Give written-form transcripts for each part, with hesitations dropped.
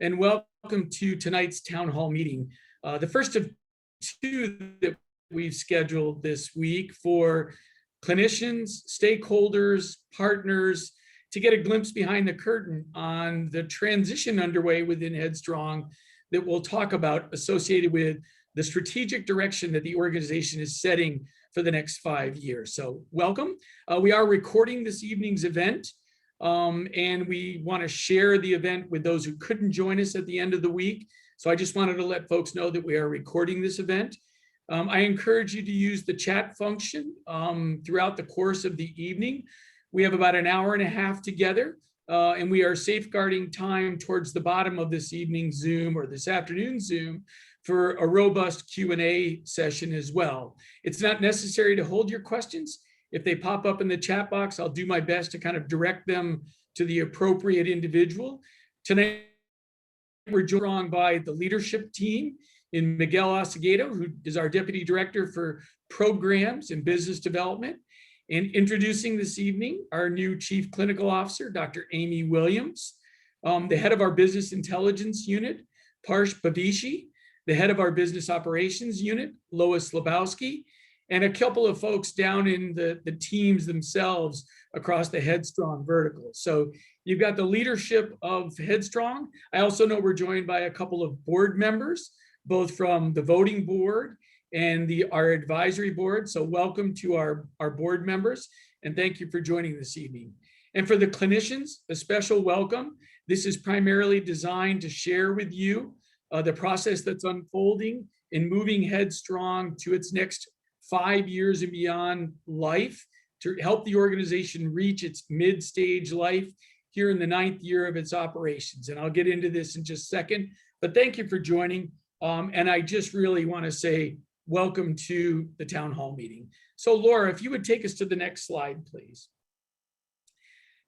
and welcome to tonight's town hall meeting. The first of two that we've scheduled this week for clinicians, stakeholders, partners, to get a glimpse behind the curtain on the transition underway within Headstrong that we'll talk about associated with the strategic direction that the organization is setting for the next 5 years. So welcome. We are recording this evening's event. And we want to share the event with those who couldn't join us at the end of the week. So I just wanted to let folks know that we are recording this event. I encourage you to use the chat function throughout the course of the evening. We have about an hour and a half together, and we are safeguarding time towards the bottom of this evening's Zoom or this afternoon's Zoom for a robust Q&A session as well. It's not necessary to hold your questions. If they pop up in the chat box, I'll do my best to kind of direct them to the appropriate individual. Tonight, we're joined by the leadership team in Miguel Aceguedo, who is our Deputy Director for Programs and Business Development. And introducing this evening, our new Chief Clinical Officer, Dr. Amy Williams, the head of our Business Intelligence Unit, Parsh Bavishi, the head of our Business Operations Unit, Lois Lebowski, and a couple of folks down in the teams themselves across the Headstrong vertical. So you've got the leadership of Headstrong. I also know we're joined by a couple of board members, both from the voting board and our advisory board. So welcome to our board members, and thank you for joining this evening. And for the clinicians, a special welcome. This is primarily designed to share with you the process that's unfolding in moving Headstrong to its next 5 years and beyond life, to help the organization reach its mid-stage life here in the 9th year of its operations. And I'll get into this in just a second, but thank you for joining. And I just really want to say welcome to the town hall meeting. So Laura, if you would take us to the next slide, please.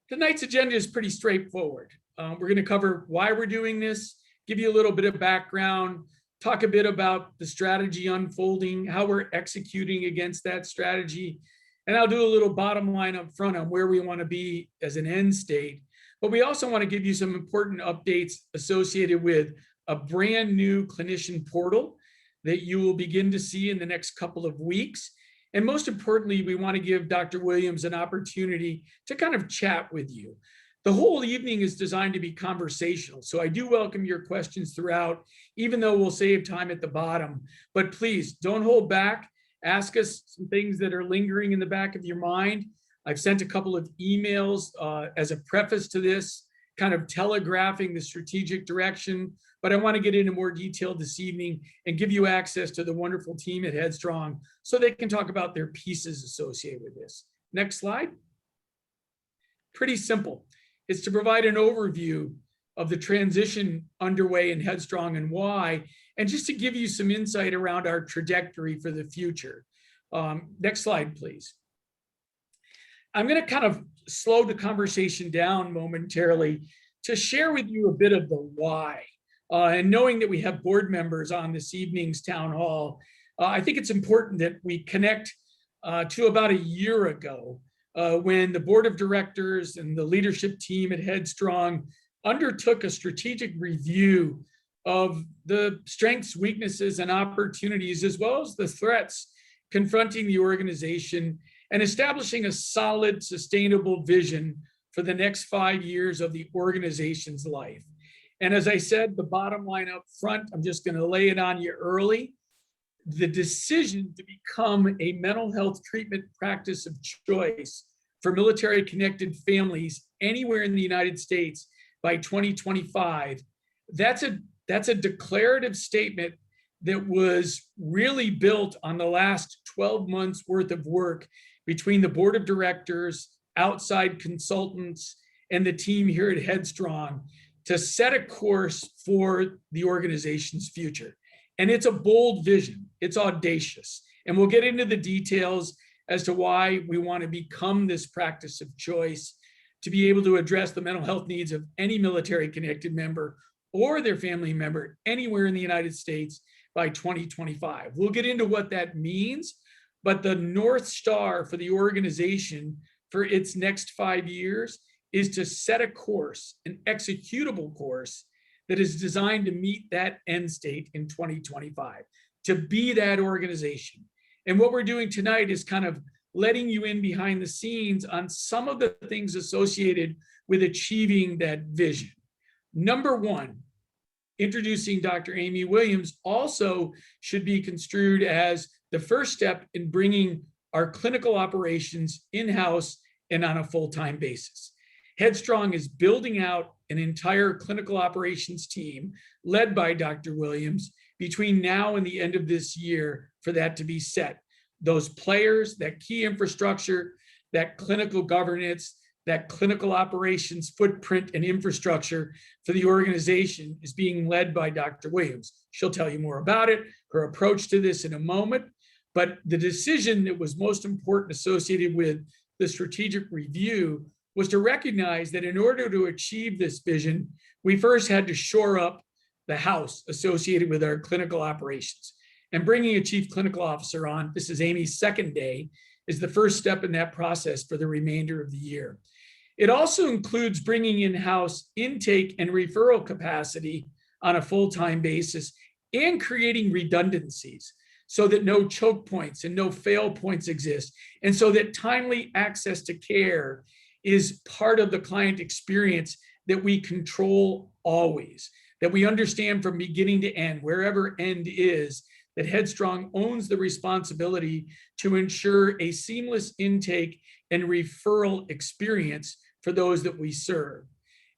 Tonight's agenda is pretty straightforward. We're going to cover why we're doing this, give you a little bit of background, talk a bit about the strategy unfolding, how we're executing against that strategy. And I'll do a little bottom line up front on where we want to be as an end state. But we also want to give you some important updates associated with a brand new clinician portal that you will begin to see in the next couple of weeks. And most importantly, we want to give Dr. Williams an opportunity to kind of chat with you. The whole evening is designed to be conversational. So I do welcome your questions throughout, even though we'll save time at the bottom. But please don't hold back. Ask us some things that are lingering in the back of your mind. I've sent a couple of emails as a preface to this, kind of telegraphing the strategic direction. But I want to get into more detail this evening and give you access to the wonderful team at Headstrong so they can talk about their pieces associated with this. Next slide. Pretty simple. It's to provide an overview of the transition underway in Headstrong and why, and just to give you some insight around our trajectory for the future. Next slide, please. I'm going to kind of slow the conversation down momentarily to share with you a bit of the why. And knowing that we have board members on this evening's town hall, I think it's important that we connect to about a year ago, when the board of directors and the leadership team at Headstrong undertook a strategic review of the strengths, weaknesses, and opportunities, as well as the threats confronting the organization, and establishing a solid, sustainable vision for the next 5 years of the organization's life. And as I said, the bottom line up front, I'm just going to lay it on you early. The decision to become a mental health treatment practice of choice for military-connected families anywhere in the United States by 2025, that's a declarative statement that was really built on the last 12 months worth of work between the board of directors, outside consultants, and the team here at Headstrong to set a course for the organization's future. And it's a bold vision. It's audacious. And we'll get into the details as to why we want to become this practice of choice to be able to address the mental health needs of any military connected member or their family member anywhere in the United States by 2025. We'll get into what that means, but the North Star for the organization for its next 5 years is to set a course, an executable course that is designed to meet that end state in 2025, to be that organization. And what we're doing tonight is kind of letting you in behind the scenes on some of the things associated with achieving that vision. Number one, introducing Dr. Amy Williams also should be construed as the first step in bringing our clinical operations in-house and on a full-time basis. Headstrong is building out an entire clinical operations team led by Dr. Williams between now and the end of this year for that to be set. Those players, that key infrastructure, that clinical governance, that clinical operations footprint and infrastructure for the organization is being led by Dr. Williams. She'll tell you more about it, her approach to this in a moment. But the decision that was most important associated with the strategic review was to recognize that in order to achieve this vision, we first had to shore up the house associated with our clinical operations. And bringing a chief clinical officer on, this is Amy's second day, is the first step in that process for the remainder of the year. It also includes bringing in-house intake and referral capacity on a full-time basis and creating redundancies so that no choke points and no fail points exist, and so that timely access to care is part of the client experience that we control always, that we understand from beginning to end, wherever end is, that Headstrong owns the responsibility to ensure a seamless intake and referral experience for those that we serve.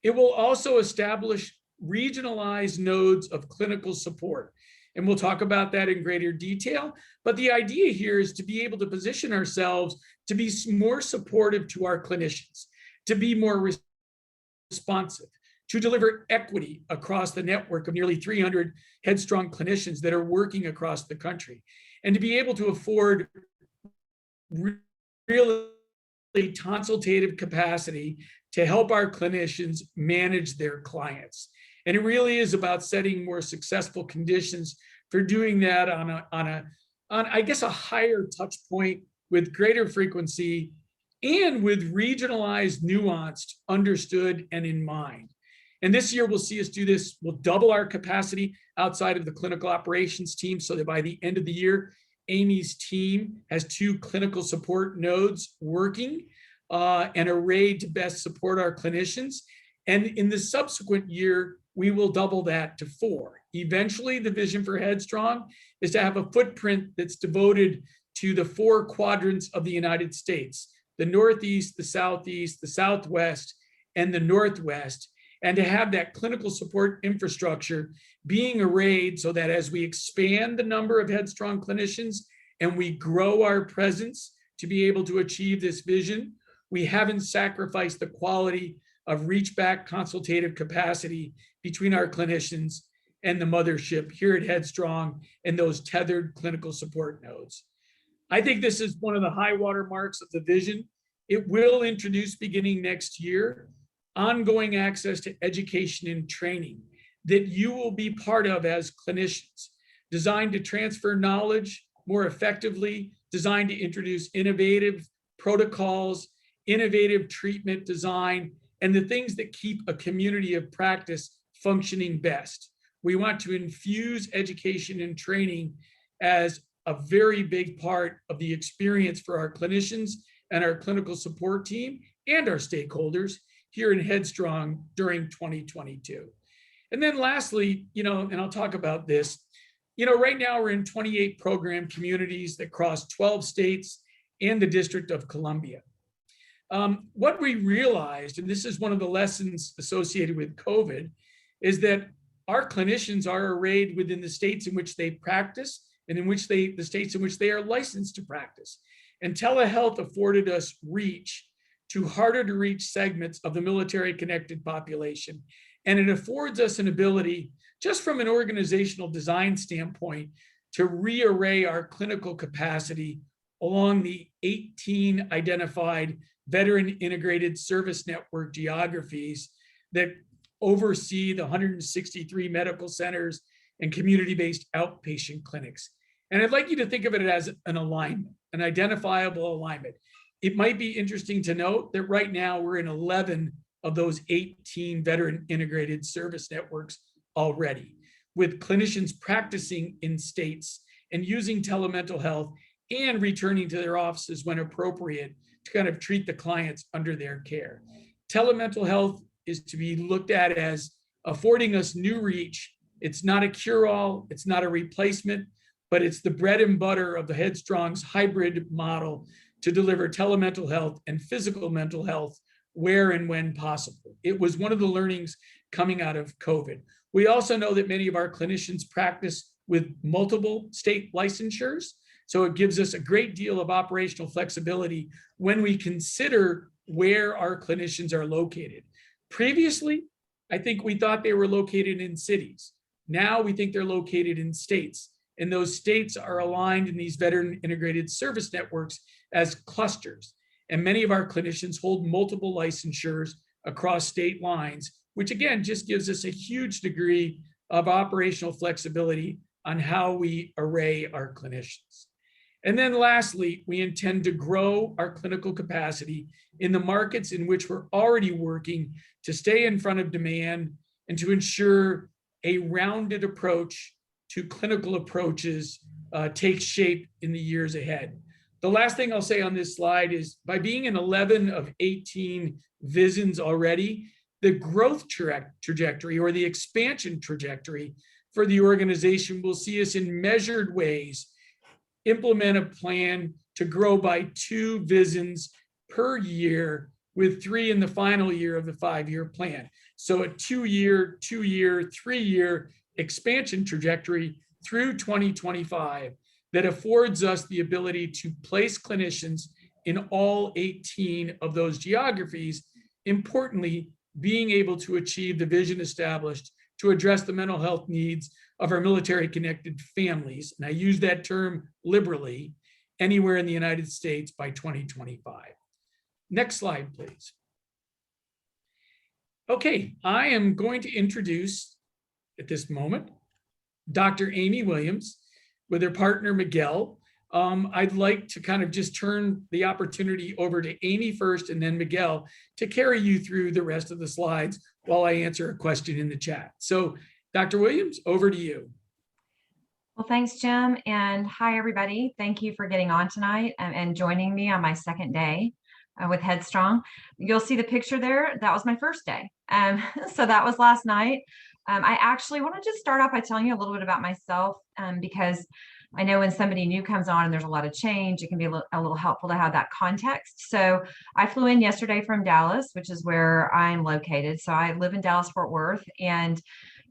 It will also establish regionalized nodes of clinical support. And we'll talk about that in greater detail. But the idea here is to be able to position ourselves to be more supportive to our clinicians, to be more responsive, to deliver equity across the network of nearly 300 Headstrong clinicians that are working across the country, and to be able to afford really consultative capacity to help our clinicians manage their clients. And it really is about setting more successful conditions for doing that on I guess a higher touch point with greater frequency and with regionalized, nuanced, understood, and in mind. And this year we'll see us do this. We'll double our capacity outside of the clinical operations team so that by the end of the year, Amy's team has 2 clinical support nodes working and arrayed to best support our clinicians. And in the subsequent year, we will double that to 4. Eventually, the vision for Headstrong is to have a footprint that's devoted to the 4 quadrants of the United States: the Northeast, the Southeast, the Southwest, and the Northwest, and to have that clinical support infrastructure being arrayed so that as we expand the number of Headstrong clinicians and we grow our presence to be able to achieve this vision, we haven't sacrificed the quality of reach back consultative capacity between our clinicians and the mothership here at Headstrong and those tethered clinical support nodes. I think this is one of the high water marks of the vision. It will introduce, beginning next year, ongoing access to education and training that you will be part of as clinicians, designed to transfer knowledge more effectively, designed to introduce innovative protocols, innovative treatment design, and the things that keep a community of practice functioning best. We want to infuse education and training as a very big part of the experience for our clinicians and our clinical support team and our stakeholders here in Headstrong during 2022. And then lastly, and I'll talk about this, right now we're in 28 program communities that cross 12 states and the District of Columbia. What we realized, and this is one of the lessons associated with COVID, is that our clinicians are arrayed within the states in which they practice and in which the states in which they are licensed to practice. And telehealth afforded us reach to harder to reach segments of the military connected population. And it affords us an ability, just from an organizational design standpoint, to rearray our clinical capacity along the 18 identified veteran integrated service network geographies that oversee the 163 medical centers and community-based outpatient clinics. And I'd like you to think of it as an alignment, an identifiable alignment. It might be interesting to note that right now we're in 11 of those 18 veteran integrated service networks already, with clinicians practicing in states and using telemental health and returning to their offices when appropriate to kind of treat the clients under their care. Telemental health is to be looked at as affording us new reach. It's not a cure-all, it's not a replacement, but it's the bread and butter of the Headstrong's hybrid model to deliver telemental health and physical mental health where and when possible. It was one of the learnings coming out of COVID. We also know that many of our clinicians practice with multiple state licensures, so it gives us a great deal of operational flexibility when we consider where our clinicians are located. Previously, I think we thought they were located in cities. Now we think they're located in states, and those states are aligned in these veteran integrated service networks as clusters. And many of our clinicians hold multiple licensures across state lines, which again, just gives us a huge degree of operational flexibility on how we array our clinicians. And then lastly, we intend to grow our clinical capacity in the markets in which we're already working to stay in front of demand and to ensure a rounded approach to clinical approaches takes shape in the years ahead. The last thing I'll say on this slide is by being in 11 of 18 VISNs already, the growth trajectory or the expansion trajectory for the organization will see us in measured ways implement a plan to grow by 2 VISNs per year, with 3 in the final year of the 5-year plan. So a 2-year, 3-year expansion trajectory through 2025 that affords us the ability to place clinicians in all 18 of those geographies. Importantly, being able to achieve the vision established to address the mental health needs of our military connected families, and I use that term liberally, anywhere in the United States by 2025. Next slide, please. Okay, I am going to introduce at this moment Dr. Amy Williams with her partner Miguel. I'd like to kind of just turn the opportunity over to Amy first and then Miguel to carry you through the rest of the slides while I answer a question in the chat. So Dr. Williams, over to you. Well, thanks, Jim. And hi, everybody. Thank you for getting on tonight and joining me on my second day with Headstrong. You'll see the picture there. That was my first day. So that was last night. I actually want to just start off by telling you a little bit about myself because I know when somebody new comes on and there's a lot of change, it can be a little helpful to have that context. So I flew in yesterday from Dallas, which is where I'm located. So I live in Dallas, Fort Worth, and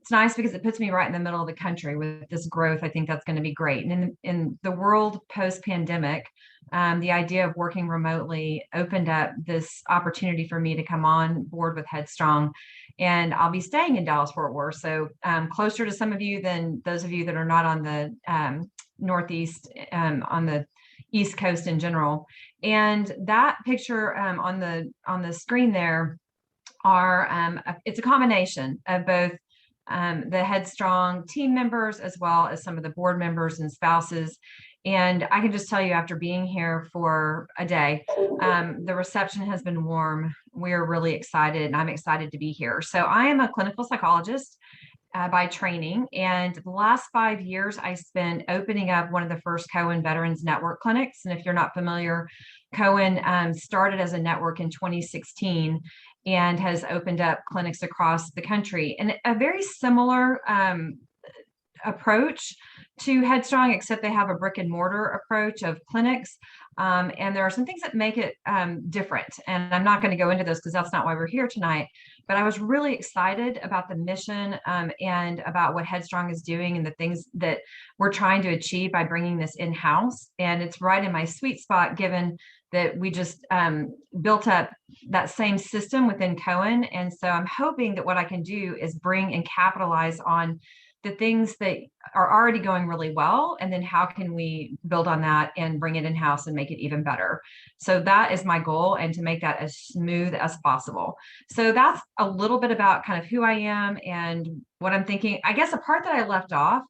it's nice because it puts me right in the middle of the country with this growth. I think that's going to be great. And in the world post-pandemic, the idea of working remotely opened up this opportunity for me to come on board with Headstrong. And I'll be staying in Dallas, Fort Worth. So closer to some of you than those of you that are not on the Northeast, on the East Coast in general. And that picture on the screen there are, it's a combination of both the Headstrong team members, as well as some of the board members and spouses. And I can just tell you, after being here for a day, the reception has been warm. We're really excited, and I'm excited to be here. So I am a clinical psychologist by training. And the last 5 years, I spent opening up one of the first Cohen Veterans Network clinics. And if you're not familiar, Cohen started as a network in 2016 and has opened up clinics across the country. And a very similar approach to Headstrong, except they have a brick and mortar approach of clinics. And there are some things that make it different. And I'm not going to go into this because that's not why we're here tonight. But I was really excited about the mission and about what Headstrong is doing and the things that we're trying to achieve by bringing this in-house. And it's right in my sweet spot, given that we just built up that same system within Cohen. And so I'm hoping that what I can do is bring and capitalize on the things that are already going really well, and then how can we build on that and bring it in-house and make it even better. So that is my goal, and to make that as smooth as possible. So that's a little bit about kind of who I am and what I'm thinking. I guess a part that I left off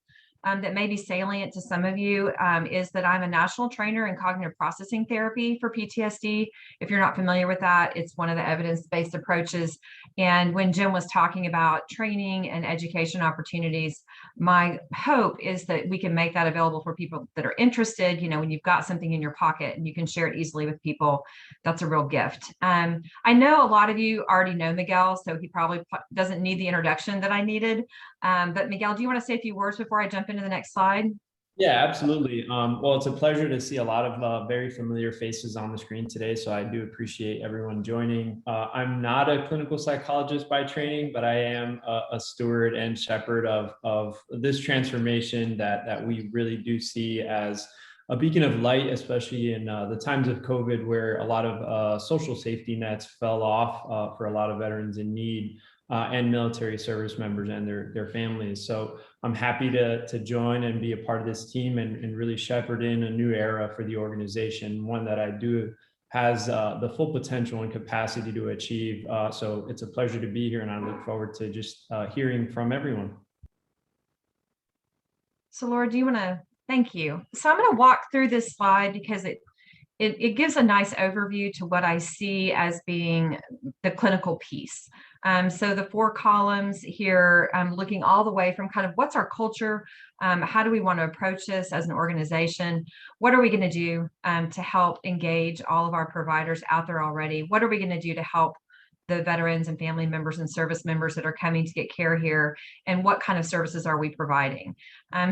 that may be salient to some of you is that I'm a national trainer in cognitive processing therapy for PTSD. If you're not familiar with that, it's one of the evidence-based approaches. And when Jim was talking about training and education opportunities, my hope is that we can make that available for people that are interested. When you've got something in your pocket and you can share it easily with people, that's a real gift. I know a lot of you already know Miguel, so he probably doesn't need the introduction that I needed. But Miguel, do you want to say a few words before I jump into the next slide? Yeah, absolutely. Well, it's a pleasure to see a lot of very familiar faces on the screen today. So I do appreciate everyone joining. I'm not a clinical psychologist by training, but I am a steward and shepherd of this transformation that we really do see as a beacon of light, especially in the times of COVID, where a lot of social safety nets fell off for a lot of veterans in need. And military service members and their families. So I'm happy to join and be a part of this team and really shepherd in a new era for the organization, one that I do has the full potential and capacity to achieve. So it's a pleasure to be here, and I look forward to just hearing from everyone. So Laura, do you want to? Thank you. So I'm going to walk through this slide because it gives a nice overview to what I see as being the clinical piece. So the 4 columns here, looking all the way from kind of what's our culture, how do we want to approach this as an organization, what are we going to do to help engage all of our providers out there already, what are we going to do to help the veterans and family members and service members that are coming to get care here, and what kind of services are we providing.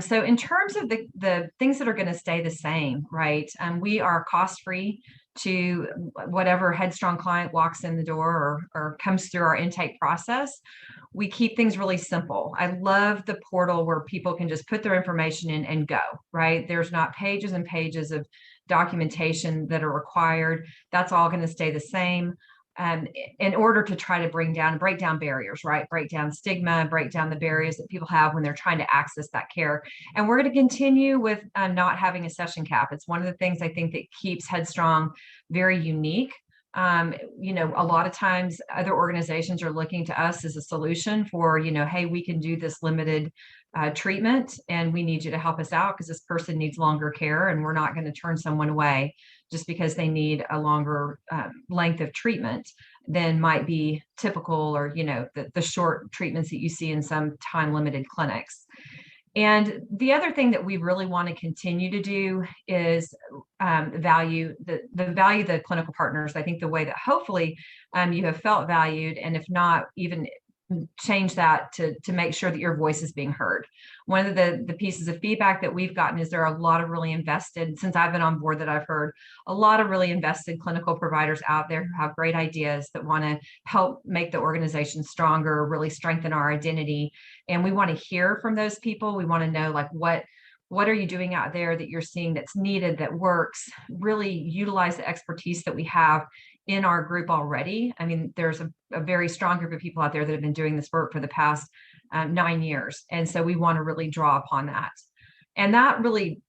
So in terms of the things that are going to stay the same, right? We are cost-free to whatever Headstrong client walks in the door or comes through our intake process. We keep things really simple. I love the portal where people can just put their information in and go, right? There's not pages and pages of documentation that are required. That's all going to stay the same. In order to try to break down barriers, right? Break down stigma, break down the barriers that people have when they're trying to access that care. And we're going to continue with not having a session cap. It's one of the things I think that keeps Headstrong very unique. A lot of times other organizations are looking to us as a solution for, hey, we can do this limited treatment and we need you to help us out because this person needs longer care, and we're not going to turn someone away just because they need a longer length of treatment than might be typical, or the short treatments that you see in some time limited clinics. And the other thing that we really want to continue to do is value the clinical partners. I think the way that hopefully you have felt valued, and if not, even change that to make sure that your voice is being heard. One of the pieces of feedback that we've gotten is there are a lot of really invested, since I've been on board, that I've heard a lot of really invested clinical providers out there who have great ideas that want to help make the organization stronger, really strengthen our identity. And we want to hear from those people. We want to know, like, what are you doing out there that you're seeing that's needed, that works? Really utilize the expertise that we have in our group already. I mean, there's a very strong group of people out there that have been doing this work for the past 9 years. And so we want to really draw upon that. And that really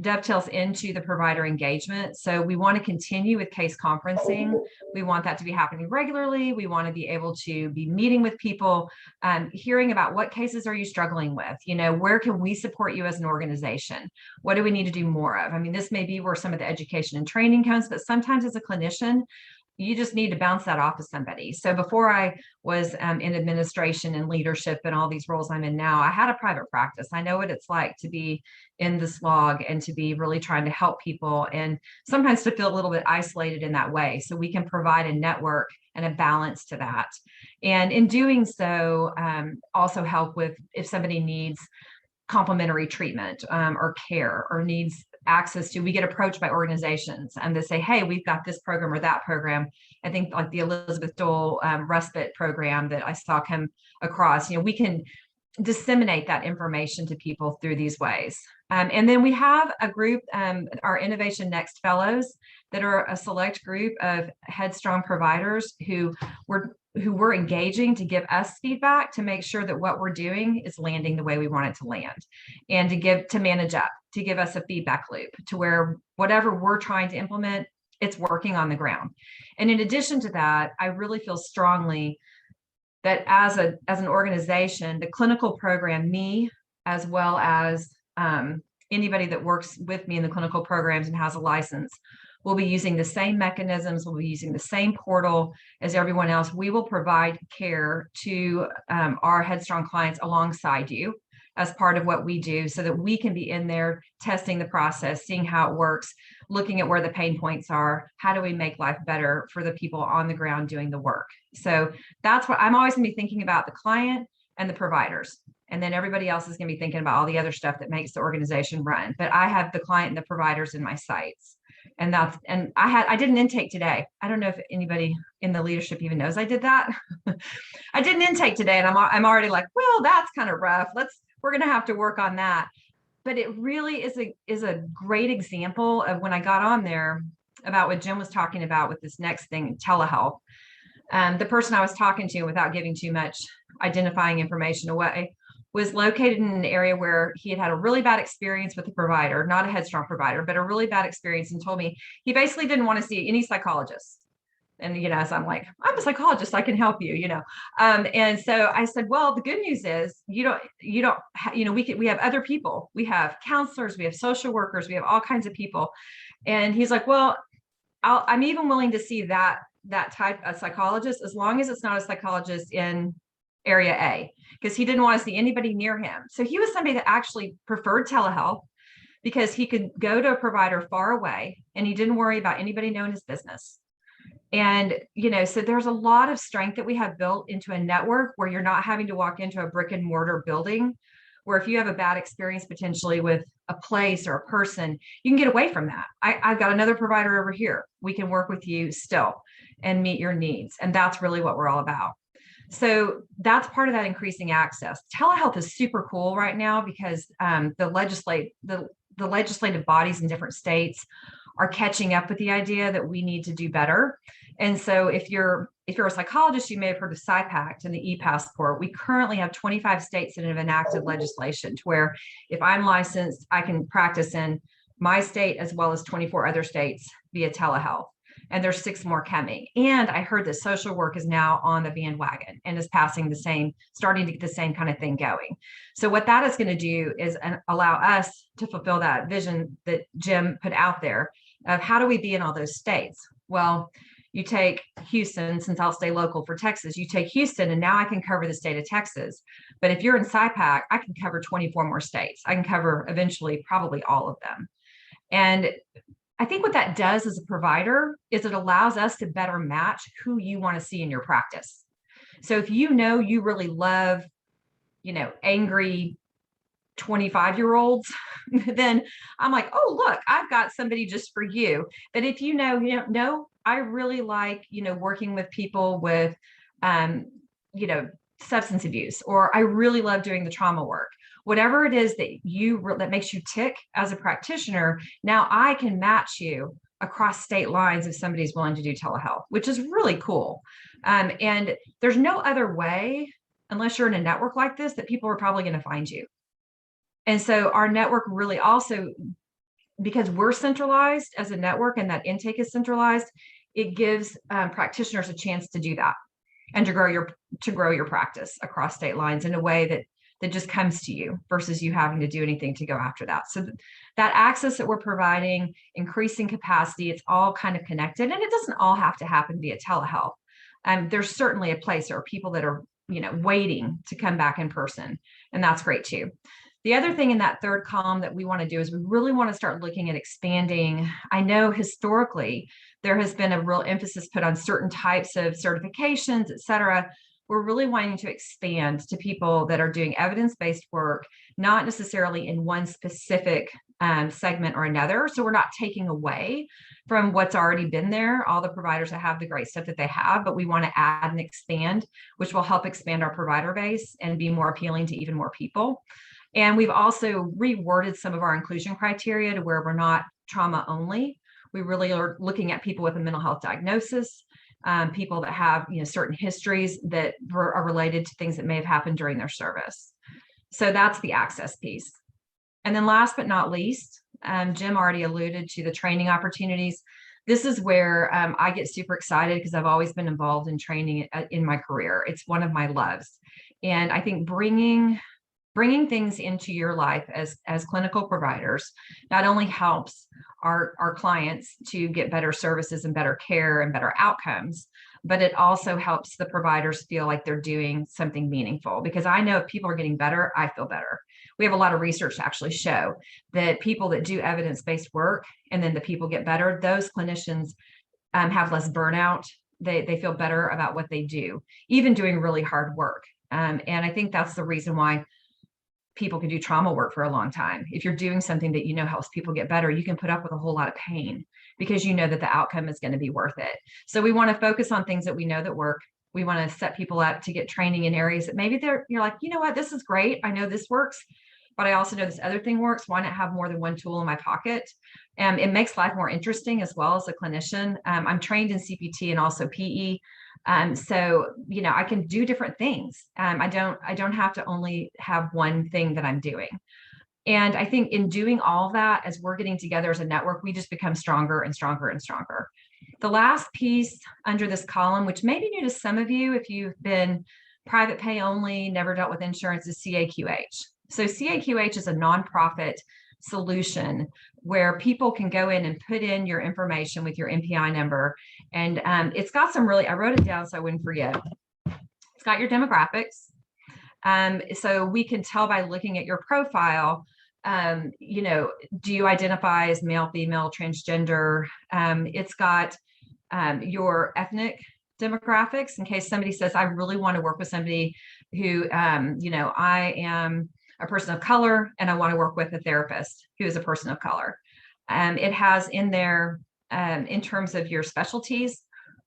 dovetails into the provider engagement. So we want to continue with case conferencing. We want that to be happening regularly. We want to be able to be meeting with people, hearing about what cases are you struggling with? Where can we support you as an organization? What do we need to do more of? I mean, this may be where some of the education and training comes, but sometimes as a clinician, you just need to bounce that off of somebody. So before I was in administration and leadership and all these roles I'm in now, I had a private practice. I know what it's like to be in the slog and to be really trying to help people, and sometimes to feel a little bit isolated in that way. So we can provide a network and a balance to that. And in doing so, also help with if somebody needs complementary treatment or care, or needs access to, we get approached by organizations and they say, hey, we've got this program or that program. I think like the Elizabeth Dole respite program that I saw come across, we can disseminate that information to people through these ways. And then we have a group, our Innovation Next Fellows, that are a select group of Headstrong providers who we're engaging to give us feedback to make sure that what we're doing is landing the way we want it to land, and to manage up, to give us a feedback loop to where whatever we're trying to implement, it's working on the ground. And in addition to that, I really feel strongly that as an organization, the clinical program, me, as well as anybody that works with me in the clinical programs and has a license will be using the same mechanisms, we'll be using the same portal as everyone else. We will provide care to our Headstrong clients alongside you as part of what we do, so that we can be in there testing the process, seeing how it works, looking at where the pain points are, how do we make life better for the people on the ground doing the work. So that's what I'm always gonna be thinking about, the client and the providers. And then everybody else is gonna be thinking about all the other stuff that makes the organization run. But I have the client and the providers in my sights. And I did an intake today. I don't know if anybody in the leadership even knows I did that. I did an intake today, and I'm already like, well, that's kind of rough. We're going to have to work on that. But it really is a great example of when I got on there about what Jim was talking about with this next thing, telehealth. The person I was talking to, without giving too much identifying information away, was located in an area where he had a really bad experience with a provider, not a Headstrong provider, but a really bad experience, and told me he basically didn't want to see any psychologists. And, so I'm like, I'm a psychologist, I can help you, and so I said, well, the good news is we have other people, we have counselors, we have social workers, we have all kinds of people. And he's like, well, I'm even willing to see that type of psychologist, as long as it's not a psychologist in area A, because he didn't want to see anybody near him. So he was somebody that actually preferred telehealth because he could go to a provider far away and he didn't worry about anybody knowing his business. And, so there's a lot of strength that we have built into a network where you're not having to walk into a brick and mortar building, where if you have a bad experience potentially with a place or a person, you can get away from that. I've got another provider over here. We can work with you still and meet your needs. And that's really what we're all about. So that's part of that increasing access. Telehealth is super cool right now because the legislative bodies in different states are catching up with the idea that we need to do better. And so if you're a psychologist, you may have heard of PsyPact and the e-passport. We currently have 25 states that have enacted legislation to where if I'm licensed, I can practice in my state as well as 24 other states via telehealth. And there's 6 more coming. And I heard that social work is now on the bandwagon and is starting to get the same kind of thing going. So what that is going to do is allow us to fulfill that vision that Jim put out there of how do we be in all those states? Well, you take Houston, since I'll stay local for Texas, you take Houston and now I can cover the state of Texas. But if you're in PsyPact, I can cover 24 more states. I can cover eventually probably all of them. And I think what that does as a provider is it allows us to better match who you want to see in your practice. So if you really love, angry 25-year-olds, then I'm like, oh, look, I've got somebody just for you. But if no, I really like, working with people with, substance abuse, or I really love doing the trauma work. Whatever it is that makes you tick as a practitioner, now I can match you across state lines if somebody's willing to do telehealth, which is really cool. And there's no other way, unless you're in a network like this, that people are probably going to find you. And so our network really also, because we're centralized as a network and that intake is centralized, it gives practitioners a chance to do that and to grow your practice across state lines in a way that just comes to you versus you having to do anything to go after that. So that access that we're providing, increasing capacity, it's all kind of connected, and it doesn't all have to happen via telehealth. There's certainly a place or people that are, waiting to come back in person, and that's great too. The other thing in that third column that we want to do is we really want to start looking at expanding. I know historically there has been a real emphasis put on certain types of certifications, et cetera. We're really wanting to expand to people that are doing evidence-based work, not necessarily in one specific segment or another. So we're not taking away from what's already been there. All the providers that have the great stuff that they have, but we want to add and expand, which will help expand our provider base and be more appealing to even more people. And we've also reworded some of our inclusion criteria to where we're not trauma only. We really are looking at people with a mental health diagnosis, people that have certain histories that are related to things that may have happened during their service. So that's the access piece. And then last but not least, Jim already alluded to the training opportunities. This is where I get super excited because I've always been involved in training in my career. It's one of my loves. And I think bringing bringing things into your life as clinical providers not only helps our clients to get better services and better care and better outcomes, but it also helps the providers feel like they're doing something meaningful. Because I know if people are getting better, I feel better. We have a lot of research to actually show that people that do evidence-based work and then the people get better, those clinicians have less burnout. They feel better about what they do, even doing really hard work. And I think that's the reason why people can do trauma work for a long time. If you're doing something that you know helps people get better, you can put up with a whole lot of pain because you know that the outcome is going to be worth it. So we want to focus on things that we know that work. We want to set people up to get training in areas that maybe you're like, you know what, this is great. I know this works, but I also know this other thing works. Why not have more than one tool in my pocket? It makes life more interesting as well as a clinician. I'm trained in CPT and also PE. So, you know, I can do different things. I don't have to only have one thing that I'm doing. And I think in doing all that, as we're getting together as a network, we just become stronger and stronger and stronger. The last piece under this column, which may be new to some of you, if you've been private pay only, never dealt with insurance, is CAQH. So CAQH is a nonprofit solution where people can go in and put in your information with your MPI number. And it's got some really, I wrote it down so I wouldn't forget. It's got your demographics. So we can tell by looking at your profile, you know, do you identify as male, female, transgender? It's got your ethnic demographics in case somebody says, I really want to work with somebody who, you know, I am a person of color and I want to work with a therapist who is a person of color. It has in there, in terms of your specialties,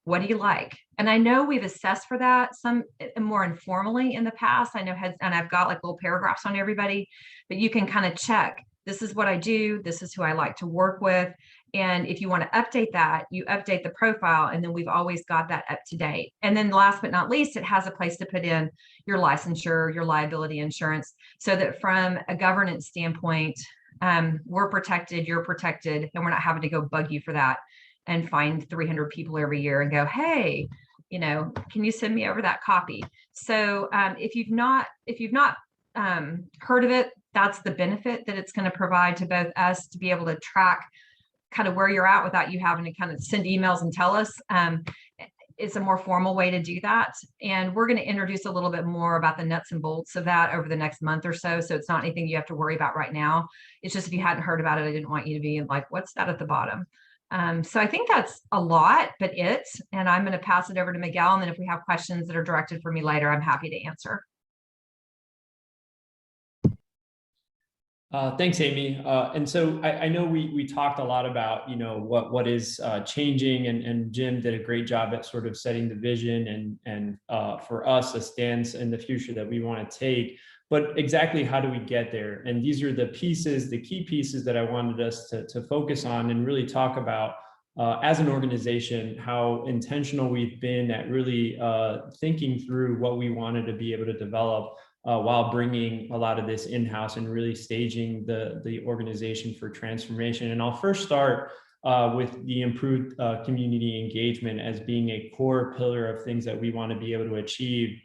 what do you like? And I know we've assessed for that some more informally in the past. I know and I've got like little paragraphs on everybody, but you can kind of check, this is what I do, this is who I like to work with. And if you want to update that, you update the profile, and then we've always got that up to date. And then last but not least, it has a place to put in your licensure, your liability insurance, so that from a governance standpoint, we're protected, you're protected, and we're not having to go bug you for that and find 300 people every year and go, hey, you know, can you send me over that copy? So if you've not heard of it, that's the benefit that it's going to provide to both us to be able to track kind of where you're at without you having to kind of send emails and tell us. It's a more formal way to do that. And we're going to introduce a little bit more about the nuts and bolts of that over the next month or so. So it's not anything you have to worry about right now. It's just if you hadn't heard about it, I didn't want you to be like, what's that at the bottom? So I think that's a lot, but and I'm going to pass it over to Miguel. And then if we have questions that are directed for me later, I'm happy to answer. Thanks, Amy. And so I know we talked a lot about, you know, what is changing, and Jim did a great job at sort of setting the vision and for us a stance in the future that we want to take. But exactly how do we get there? And these are the pieces, the key pieces that I wanted us to focus on and really talk about as an organization, how intentional we've been at really thinking through what we wanted to be able to develop while bringing a lot of this in-house and really staging the organization for transformation. And I'll first start with the improved community engagement as being a core pillar of things that we want to be able to achieve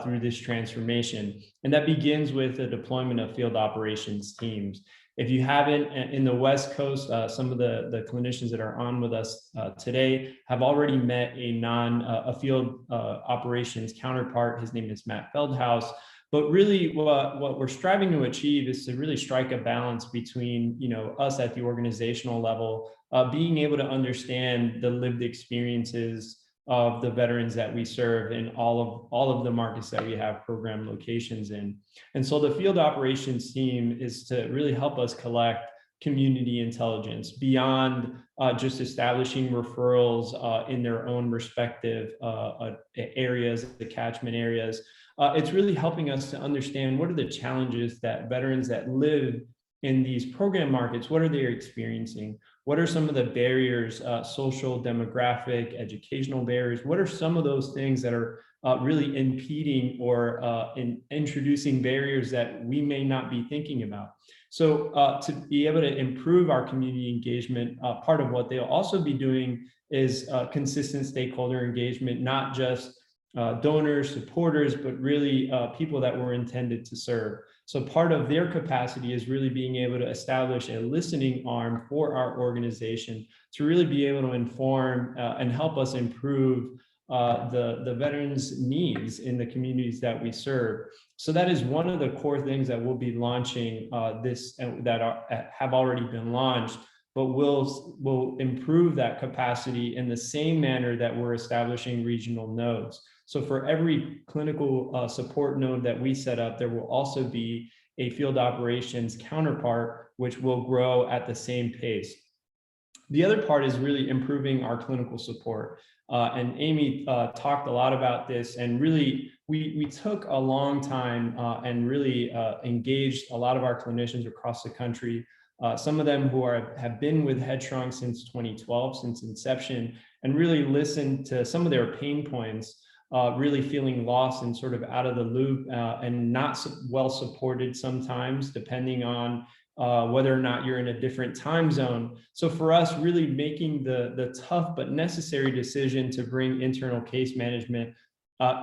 through this transformation. And that begins with the deployment of field operations teams. If you haven't, in the West Coast, some of the clinicians that are on with us today have already met a field operations counterpart. His name is Matt Feldhaus. But really what we're striving to achieve is to really strike a balance between, you know, us at the organizational level, being able to understand the lived experiences of the veterans that we serve in all of the markets that we have program locations in. And so the field operations team is to really help us collect community intelligence beyond just establishing referrals in their own respective areas, the catchment areas. It's really helping us to understand what are the challenges that veterans that live in these program markets, what are they experiencing? What are some of the barriers, social, demographic, educational barriers? What are some of those things that are really impeding or introducing barriers that we may not be thinking about? So to be able to improve our community engagement, part of what they'll also be doing is consistent stakeholder engagement, not just donors, supporters, but really people that we're intended to serve. So part of their capacity is really being able to establish a listening arm for our organization to really be able to inform and help us improve the veterans' needs in the communities that we serve. So that is one of the core things that we'll be launching have already been launched, but will improve that capacity in the same manner that we're establishing regional nodes. So for every clinical support node that we set up, there will also be a field operations counterpart, which will grow at the same pace. The other part is really improving our clinical support. And Amy talked a lot about this, and really we took a long time and really engaged a lot of our clinicians across the country. Some of them who have been with Headstrong since 2012, since inception, and really listened to some of their pain points, really feeling lost and sort of out of the loop and not well supported sometimes, depending on whether or not you're in a different time zone. So for us, really making the tough but necessary decision to bring internal case management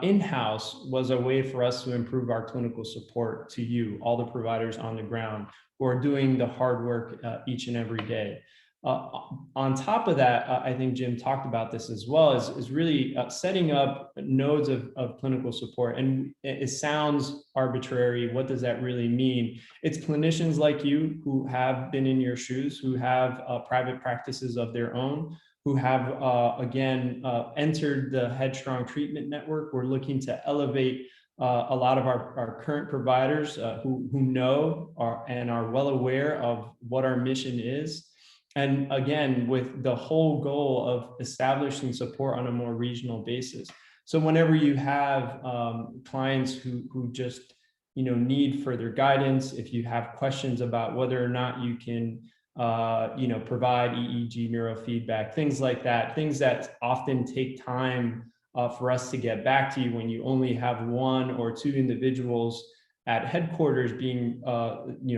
in-house was a way for us to improve our clinical support to you, all the providers on the ground who are doing the hard work each and every day. On top of that, I think Jim talked about this as well, is really setting up nodes of clinical support. And it sounds arbitrary. What does that really mean? It's clinicians like you who have been in your shoes, who have private practices of their own, who have, again, entered the Headstrong treatment network. We're looking to elevate a lot of our current providers who know and are well aware of what our mission is. And again, with the whole goal of establishing support on a more regional basis. So whenever you have clients who just need further guidance, if you have questions about whether or not you can provide EEG neurofeedback, things like that, things that often take time for us to get back to you when you only have one or two individuals at headquarters being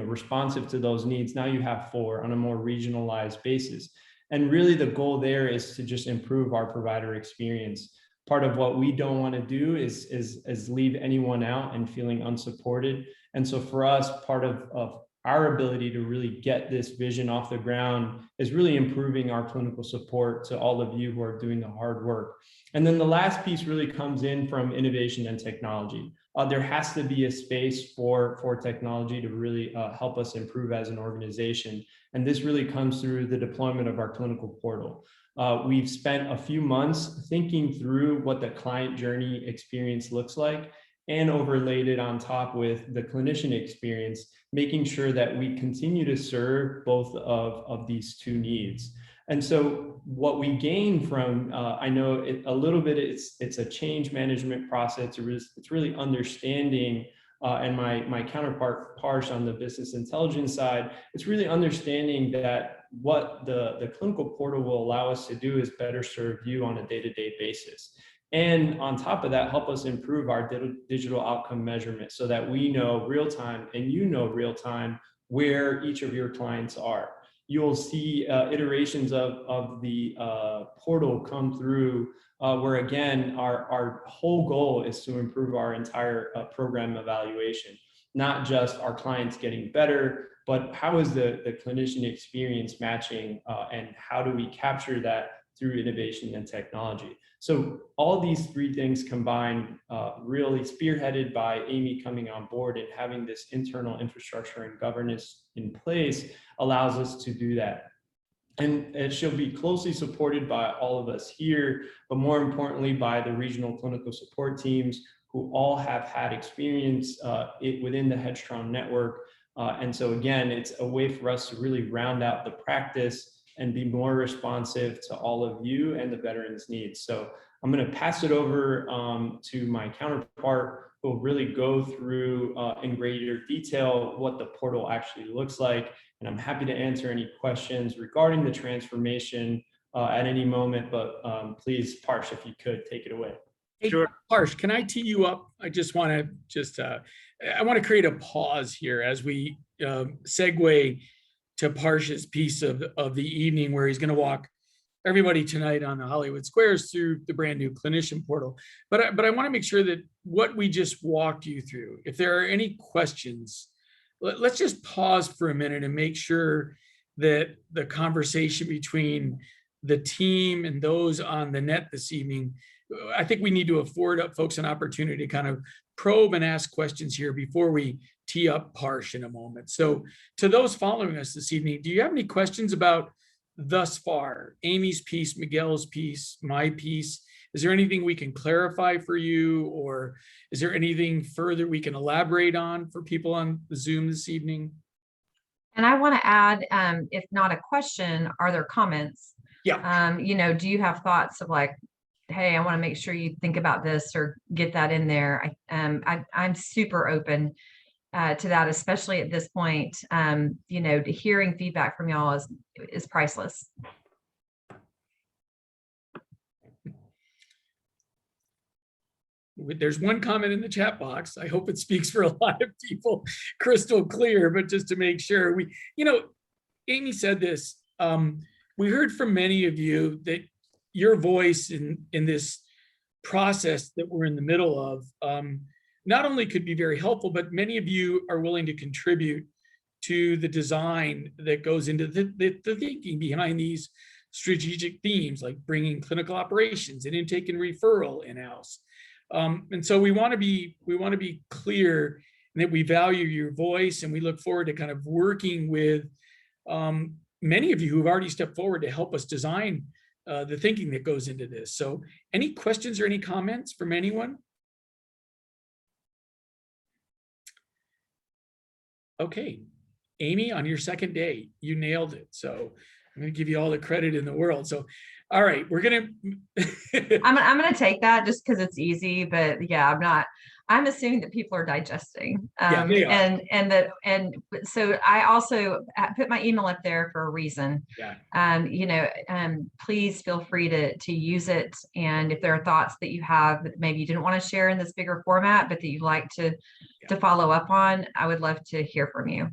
responsive to those needs. Now you have four on a more regionalized basis. And really the goal there is to just improve our provider experience. Part of what we don't want to do is leave anyone out and feeling unsupported. And so for us, part of our ability to really get this vision off the ground is really improving our clinical support to all of you who are doing the hard work. And then the last piece really comes in from innovation and technology. There has to be a space for technology to really help us improve as an organization. And this really comes through the deployment of our clinical portal. We've spent a few months thinking through what the client journey experience looks like and overlaid it on top with the clinician experience, making sure that we continue to serve both of these two needs. And so what we gain from, I know a little bit, it's a change management process. It's really understanding, and my counterpart Parsh on the business intelligence side, it's really understanding that what the clinical portal will allow us to do is better serve you on a day-to-day basis. And on top of that, help us improve our digital outcome measurement so that we know real time and real time where each of your clients are. You'll see iterations of the portal come through where, again, our whole goal is to improve our entire program evaluation, not just our clients getting better, but how is the clinician experience matching and how do we capture that through innovation and technology. So all these three things combined, really spearheaded by Amy coming on board and having this internal infrastructure and governance in place, allows us to do that. And she'll be closely supported by all of us here, but more importantly by the regional clinical support teams who all have had experience within the Headstrong network. And so again, it's a way for us to really round out the practice and be more responsive to all of you and the veterans' needs. So I'm going to pass it over to my counterpart, who will really go through in greater detail what the portal actually looks like. And I'm happy to answer any questions regarding the transformation at any moment, but please, Parsh, if you could take it away. Hey, sure. Parsh, can I tee you up? I just want to I want to create a pause here as we segue to Parsh's piece of the evening, where he's going to walk everybody tonight on the Hollywood Squares through the brand new clinician portal. But I want to make sure that what we just walked you through, if there are any questions let's just pause for a minute and make sure that the conversation between the team and those on the net this evening, I think we need to afford up folks an opportunity to kind of probe and ask questions here before we tee up Parsh in a moment. So to those following us this evening, do you have any questions about thus far, Amy's piece, Miguel's piece, my piece? Is there anything we can clarify for you, or is there anything further we can elaborate on for people on the Zoom this evening? And I want to add, if not a question, are there comments? Yeah. Do you have thoughts of like, hey, I want to make sure you think about this or get that in there? I'm super open to that, especially at this point. Hearing feedback from y'all is priceless. There's one comment in the chat box. I hope it speaks for a lot of people, crystal clear, but just to make sure Amy said this, we heard from many of you that your voice in this process that we're in the middle of not only could be very helpful, but many of you are willing to contribute to the design that goes into the thinking behind these strategic themes, like bringing clinical operations and intake and referral in-house. And so we want to be clear that we value your voice, and we look forward to kind of working with many of you who have already stepped forward to help us design the thinking that goes into this. So any questions or any comments from anyone? Okay, Amy, on your second day, you nailed it. So I'm going to give you all the credit in the world. So, all right, we're going to. I'm going to take that just because it's easy, but yeah, I'm assuming that people are digesting. Yeah, they are. And so I also put my email up there for a reason. Yeah. Please feel free to use it. And if there are thoughts that you have that maybe you didn't want to share in this bigger format, but that you'd like to follow up on, I would love to hear from you.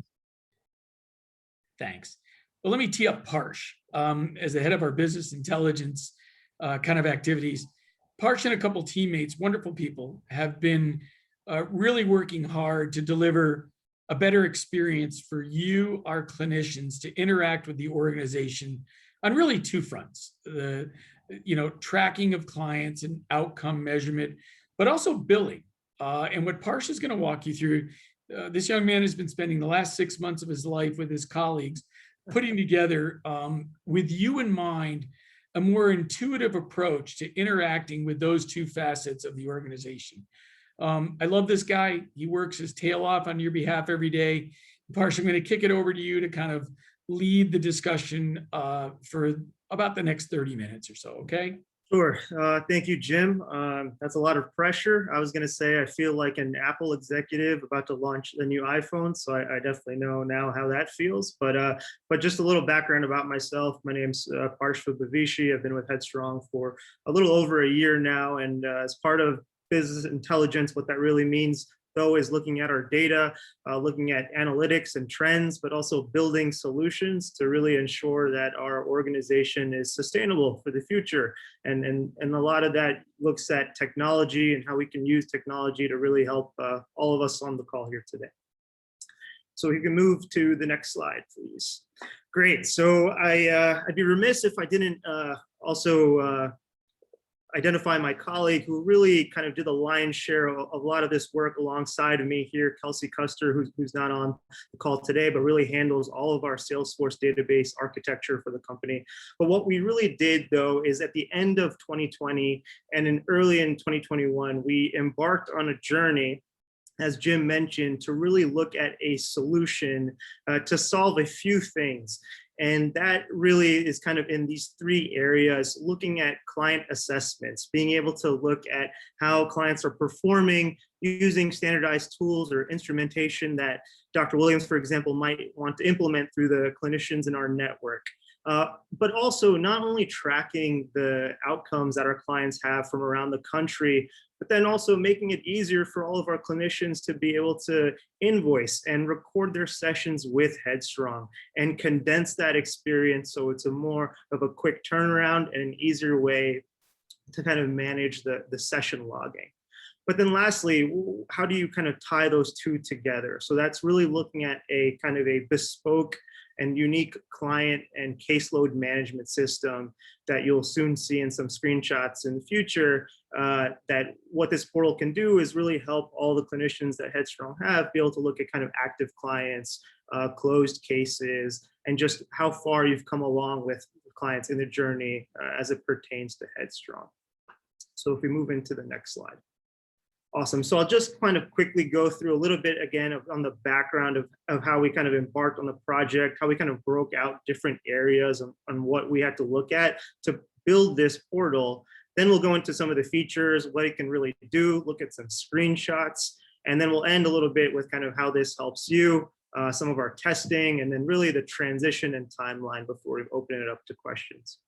Thanks. Well, let me tee up Parsh as the head of our business intelligence kind of activities. Parsh and a couple teammates, wonderful people, have been really working hard to deliver a better experience for you, our clinicians, to interact with the organization on really two fronts: the tracking of clients and outcome measurement, but also billing. And what Parsh is going to walk you through, this young man has been spending the last 6 months of his life with his colleagues, putting together, with you in mind, a more intuitive approach to interacting with those two facets of the organization. I love this guy. He works his tail off on your behalf every day. Parsh, I'm going to kick it over to you to kind of lead the discussion for about the next 30 minutes or so, okay? Sure. Thank you, Jim. That's a lot of pressure. I was going to say I feel like an Apple executive about to launch the new iPhone, so I definitely know now how that feels. But just a little background about myself. My name's Parsh Bavishi. I've been with Headstrong for a little over a year now, and as part of business intelligence, what that really means, though, is looking at our data, looking at analytics and trends, but also building solutions to really ensure that our organization is sustainable for the future. And a lot of that looks at technology and how we can use technology to really help all of us on the call here today. So we can move to the next slide, please. Great. So I'd be remiss if I didn't also identify my colleague who really kind of did the lion's share of a lot of this work alongside of me here, Kelsey Custer, who's not on the call today, but really handles all of our Salesforce database architecture for the company. But what we really did, though, is at the end of 2020 and early in 2021, we embarked on a journey, as Jim mentioned, to really look at a solution to solve a few things. And that really is kind of in these three areas: looking at client assessments, being able to look at how clients are performing using standardized tools or instrumentation that Dr. Williams, for example, might want to implement through the clinicians in our network. But also not only tracking the outcomes that our clients have from around the country, but then also making it easier for all of our clinicians to be able to invoice and record their sessions with Headstrong and condense that experience so it's a more of a quick turnaround and an easier way to kind of manage the session logging. But then lastly, how do you kind of tie those two together? So that's really looking at a kind of a bespoke and unique client and caseload management system that you'll soon see in some screenshots in the future. That what this portal can do is really help all the clinicians that Headstrong have be able to look at kind of active clients, closed cases, and just how far you've come along with clients in the journey as it pertains to Headstrong. So if we move into the next slide. Awesome. So I'll just kind of quickly go through a little bit again on the background of how we kind of embarked on the project, how we kind of broke out different areas on what we had to look at to build this portal. Then we'll go into some of the features, what it can really do, look at some screenshots, and then we'll end a little bit with kind of how this helps you, some of our testing, and then really the transition and timeline before we open it up to questions.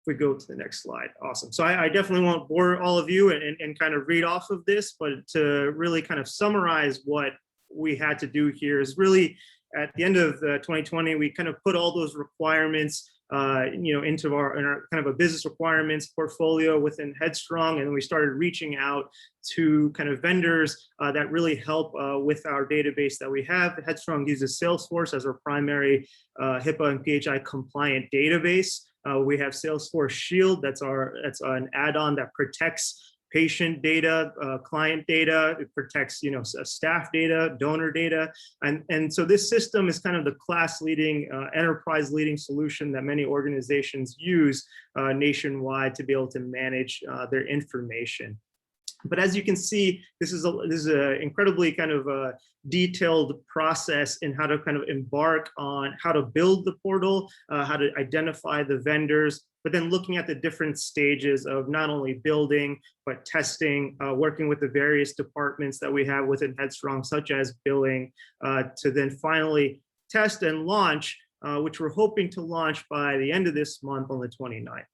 We go to the next slide. Awesome. So I definitely won't bore all of you and kind of read off of this, but to really kind of summarize what we had to do here is really at the end of 2020, we kind of put all those requirements into our kind of a business requirements portfolio within Headstrong, and we started reaching out to kind of vendors that really help with our database that we have. Headstrong uses Salesforce as our primary HIPAA and PHI compliant database. We have Salesforce Shield. That's an add-on that protects patient data, client data. It protects staff data, donor data, and so this system is kind of the class-leading, enterprise-leading solution that many organizations use nationwide to be able to manage their information. But as you can see, this is an incredibly kind of detailed process in how to kind of embark on how to build the portal, how to identify the vendors, but then looking at the different stages of not only building, but testing, working with the various departments that we have within Headstrong, such as billing, to then finally test and launch, which we're hoping to launch by the end of this month on the 29th.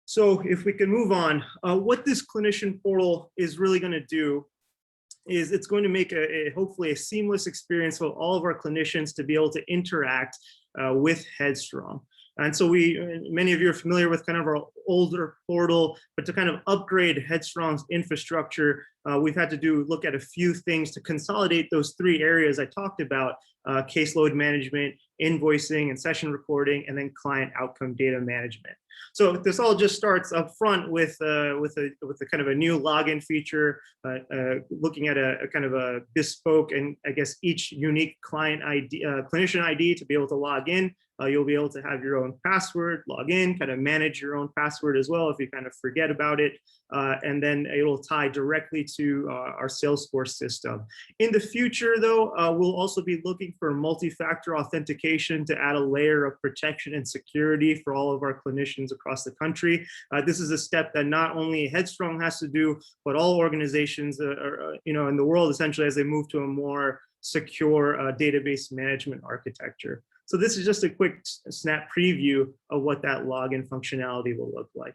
So if we can move on, what this clinician portal is really going to do is it's going to make hopefully a seamless experience for all of our clinicians to be able to interact with Headstrong. And so many of you are familiar with kind of our older portal, but to kind of upgrade Headstrong's infrastructure, we've had to look at a few things to consolidate those three areas I talked about: caseload management, invoicing and session recording, and then client outcome data management. So this all just starts up front with a kind of a new login feature, looking at a kind of a bespoke and I guess each unique client ID, clinician ID to be able to log in. You'll be able to have your own password, log in, kind of manage your own password as well if you kind of forget about it. And then it'll tie directly to our Salesforce system. In the future, though, we'll also be looking for multi-factor authentication to add a layer of protection and security for all of our clinicians across the country. This is a step that not only Headstrong has to do, but all organizations in the world, essentially, as they move to a more secure database management architecture. So this is just a quick snap preview of what that login functionality will look like.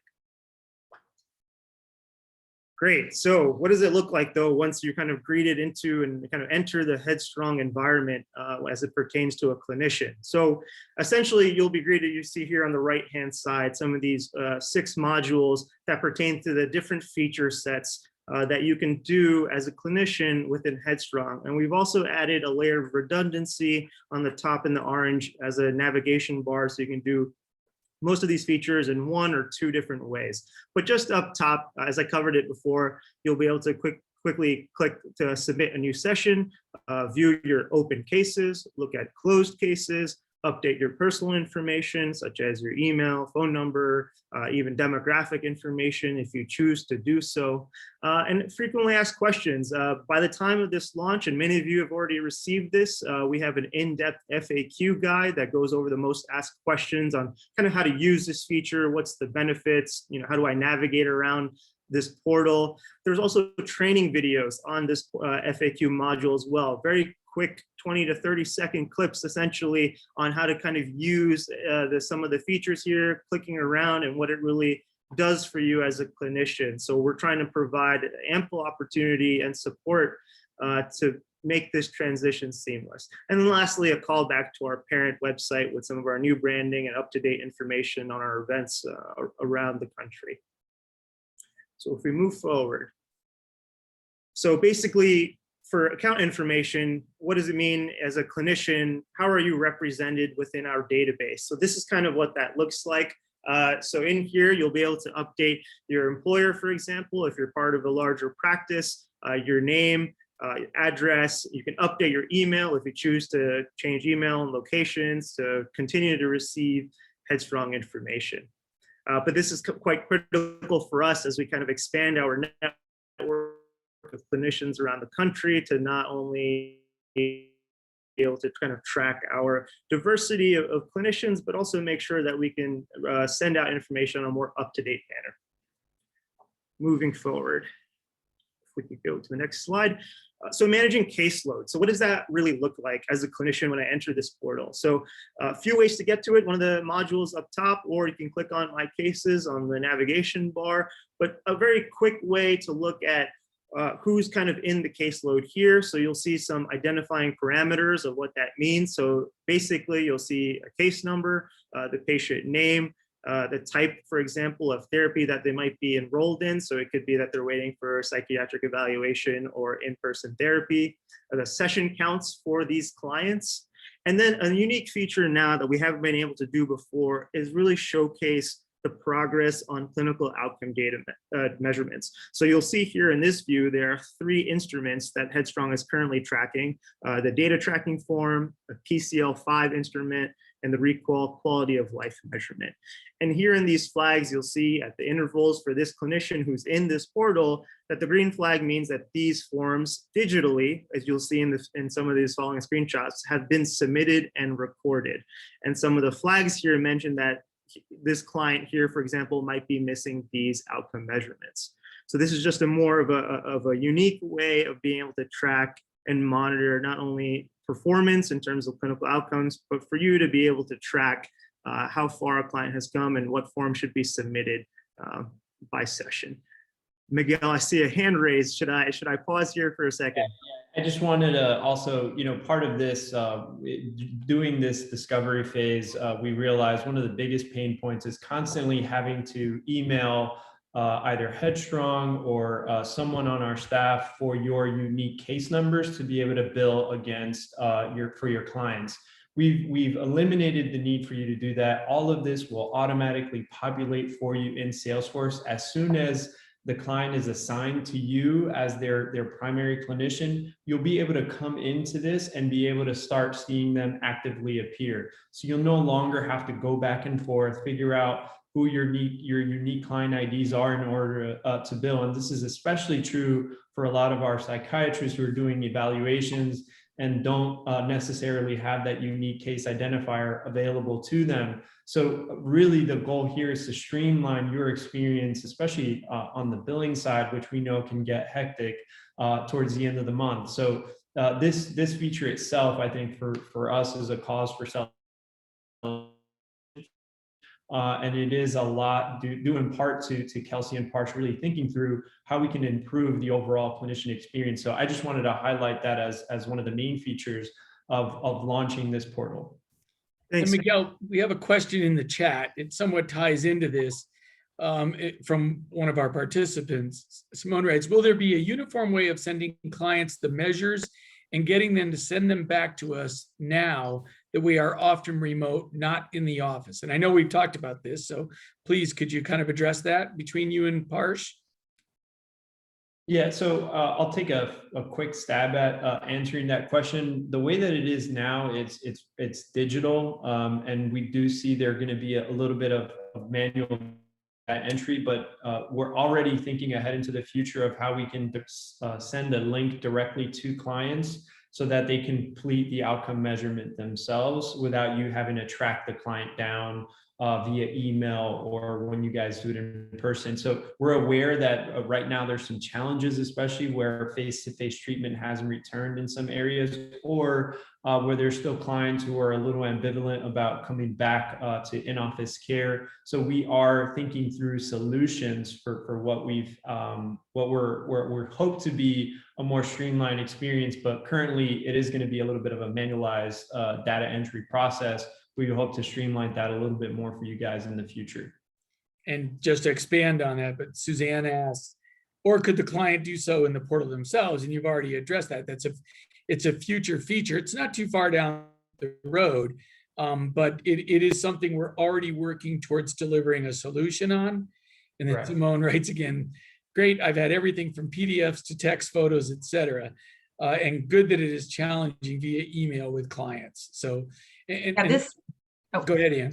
Great. So what does it look like, though, once you're kind of greeted into and kind of enter the Headstrong environment as it pertains to a clinician? So essentially, you'll be greeted, you see here on the right-hand side, some of these 6 modules that pertain to the different feature sets that you can do as a clinician within Headstrong. And we've also added a layer of redundancy on the top in the orange as a navigation bar, so you can do most of these features in 1 or 2 different ways. But just up top, as I covered it before, you'll be able to quickly click to submit a new session, view your open cases, look at closed cases, update your personal information, such as your email, phone number, even demographic information if you choose to do so, and frequently asked questions. By the time of this launch, and many of you have already received this, we have an in-depth FAQ guide that goes over the most asked questions on kind of how to use this feature, what's the benefits, how do I navigate around this portal. There's also training videos on this FAQ module as well, very quick 20 to 30 second clips essentially on how to kind of use some of the features here, clicking around and what it really does for you as a clinician. So we're trying to provide ample opportunity and support to make this transition seamless. And then lastly, a call back to our parent website with some of our new branding and up-to-date information on our events around the country. So if we move forward, so basically for account information, what does it mean as a clinician? How are you represented within our database? So this is kind of what that looks like. So in here, you'll be able to update your employer, for example, if you're part of a larger practice, your name, address. You can update your email if you choose to change email and locations to continue to receive Headstrong information. But this is quite critical for us as we kind of expand our network of clinicians around the country to not only be able to kind of track our diversity of clinicians, but also make sure that we can send out information on a more up-to-date manner. Moving forward, if we could go to the next slide. So managing caseload. So what does that really look like as a clinician when I enter this portal? So a few ways to get to it. One of the modules up top, or you can click on My Cases on the navigation bar. But a very quick way to look at who's kind of in the caseload here. So you'll see some identifying parameters of what that means. So basically you'll see a case number, the patient name, the type, for example, of therapy that they might be enrolled in. So it could be that they're waiting for psychiatric evaluation or in-person therapy, the session counts for these clients. And then a unique feature now that we haven't been able to do before is really showcase the progress on clinical outcome data measurements. So you'll see here in this view, there are 3 instruments that Headstrong is currently tracking, the data tracking form, the PCL5 instrument, and the recall quality of life measurement. And here in these flags, you'll see at the intervals for this clinician who's in this portal, that the green flag means that these forms digitally, as you'll see in some of these following screenshots, have been submitted and recorded. And some of the flags here mention that this client here, for example, might be missing these outcome measurements. So this is just a more of a unique way of being able to track and monitor not only performance in terms of clinical outcomes, but for you to be able to track how far a client has come and what form should be submitted by session. Miguel, I see a hand raised. Should I pause here for a second? I just wanted to also, part of this, doing this discovery phase, we realized one of the biggest pain points is constantly having to email either Headstrong or someone on our staff for your unique case numbers to be able to bill against for your clients. We've eliminated the need for you to do that. All of this will automatically populate for you in Salesforce as soon as the client is assigned to you as their primary clinician. You'll be able to come into this and be able to start seeing them actively appear. So you'll no longer have to go back and forth, figure out who your unique client IDs are in order to bill. And this is especially true for a lot of our psychiatrists who are doing evaluations and don't necessarily have that unique case identifier available to them. So really the goal here is to streamline your experience, especially on the billing side, which we know can get hectic towards the end of the month. So this feature itself, I think for us is a cause for and it is a lot due in part to Kelsey and Parsh really thinking through how we can improve the overall clinician experience. So I just wanted to highlight that as one of the main features of launching this portal. Thanks. And Miguel, we have a question in the chat. It somewhat ties into this from one of our participants. Simone writes, will there be a uniform way of sending clients the measures and getting them to send them back to us now that we are often remote, not in the office? And I know we've talked about this, so please, could you kind of address that between you and Parsh? Yeah, so I'll take a quick stab at answering that question. The way that it is now, it's digital, and we do see there going to be a little bit of manual entry, but we're already thinking ahead into the future of how we can send a link directly to clients so that they can complete the outcome measurement themselves without you having to track the client down via email or when you guys do it in person. So we're aware that right now there's some challenges, especially where face-to-face treatment hasn't returned in some areas, or where there's still clients who are a little ambivalent about coming back to in-office care. So we are thinking through solutions for what we hope to be a more streamlined experience, but currently it is going to be a little bit of a manualized data entry process. We hope to streamline that a little bit more for you guys in the future. And just to expand on that, but Suzanne asked, or could the client do so in the portal themselves? And you've already addressed that. It's a future feature. It's not too far down the road, but it is something we're already working towards delivering a solution on. And then Right. Simone writes again, great, I've had everything from PDFs to text, photos, etc. And good that it is challenging via email with clients. So, go ahead, Ann.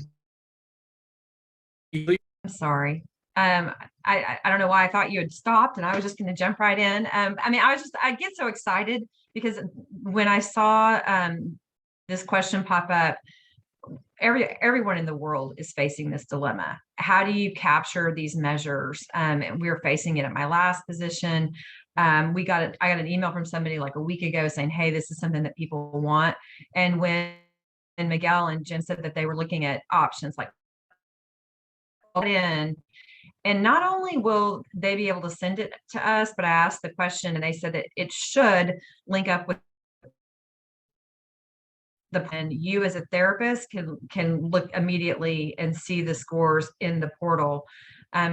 I'm sorry. I don't know why I thought you had stopped, and I was just going to jump right in. I mean, I get so excited because when I saw this question pop up, everyone in the world is facing this dilemma. How do you capture these measures? And we were facing it at my last position. I got an email from somebody like a week ago saying, hey, this is something that people want. And when Miguel and Jim said that they were looking at options like in, and not only will they be able to send it to us, but I asked the question and they said that it should link up with and you as a therapist can look immediately and see the scores in the portal.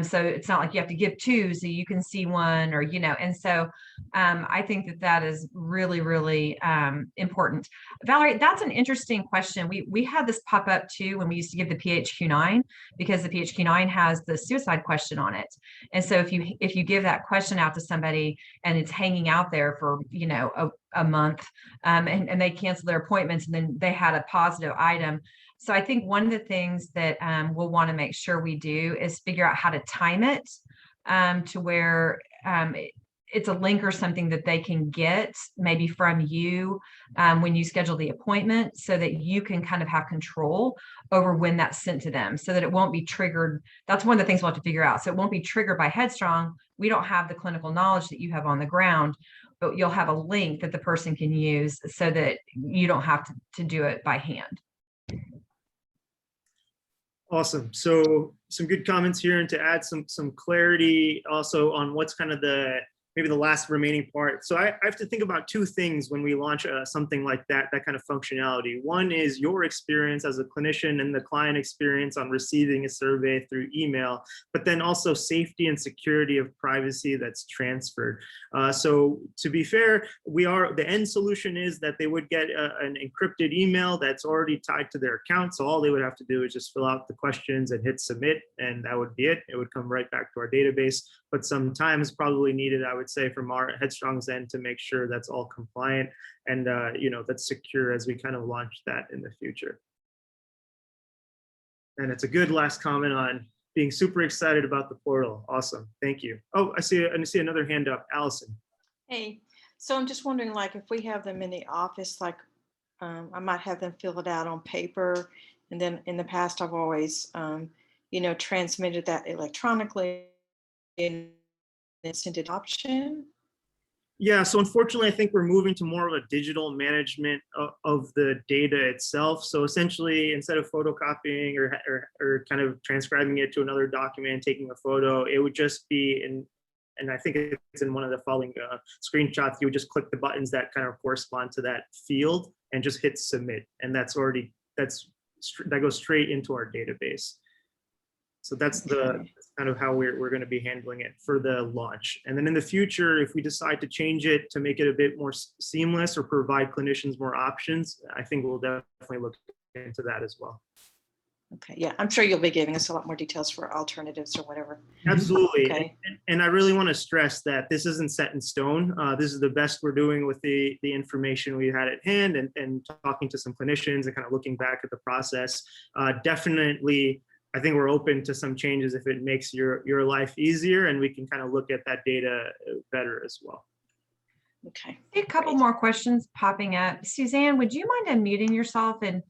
So it's not like you have to give two, so you can see one, or and so I think that is really, really important. Valerie, that's an interesting question. We had this pop up too when we used to give the PHQ-9, because the PHQ-9 has the suicide question on it. And so if you give that question out to somebody and it's hanging out there for a month, and they cancel their appointments, and then they had a positive item. So I think one of the things that we'll want to make sure we do is figure out how to time it to where it's a link or something that they can get maybe from you when you schedule the appointment, so that you can kind of have control over when that's sent to them, so that it won't be triggered. That's one of the things we'll have to figure out. So it won't be triggered by Headstrong. We don't have the clinical knowledge that you have on the ground, but you'll have a link that the person can use so that you don't have to do it by hand. Awesome. So some good comments here, and to add some clarity also on what's kind of maybe the last remaining part. So I have to think about two things when we launch something like that kind of functionality. One is your experience as a clinician and the client experience on receiving a survey through email, but then also safety and security of privacy that's transferred. So to be fair, the end solution is that they would get an encrypted email that's already tied to their account. So all they would have to do is just fill out the questions and hit submit, and that would be it. It would come right back to our database. But some time is probably needed, I would say, from our Headstrong's end to make sure that's all compliant and that's secure as we kind of launch that in the future. And it's a good last comment on being super excited about the portal. Awesome, thank you. Oh, I see another hand up, Allison. Hey, so I'm just wondering, like, if we have them in the office, like I might have them fill it out on paper, and then in the past I've always transmitted that electronically and then sent it option. Yeah, so unfortunately, I think we're moving to more of a digital management of the data itself. So essentially, instead of photocopying or kind of transcribing it to another document and taking a photo, it would just be and I think it's in one of the following screenshots, you would just click the buttons that kind of correspond to that field and just hit submit. And that goes straight into our database. So that's kind of how we're going to be handling it for the launch. And then in the future, if we decide to change it to make it a bit more seamless or provide clinicians more options, I think we'll definitely look into that as well. Okay, yeah, I'm sure you'll be giving us a lot more details for alternatives or whatever. Absolutely. Okay. And I really want to stress that this isn't set in stone. This is the best we're doing with the information we had at hand, and talking to some clinicians and kind of looking back at the process. Definitely, I think we're open to some changes if it makes your life easier, and we can kind of look at that data better as well. Okay. A couple more questions popping up. Suzanne, would you mind unmuting yourself and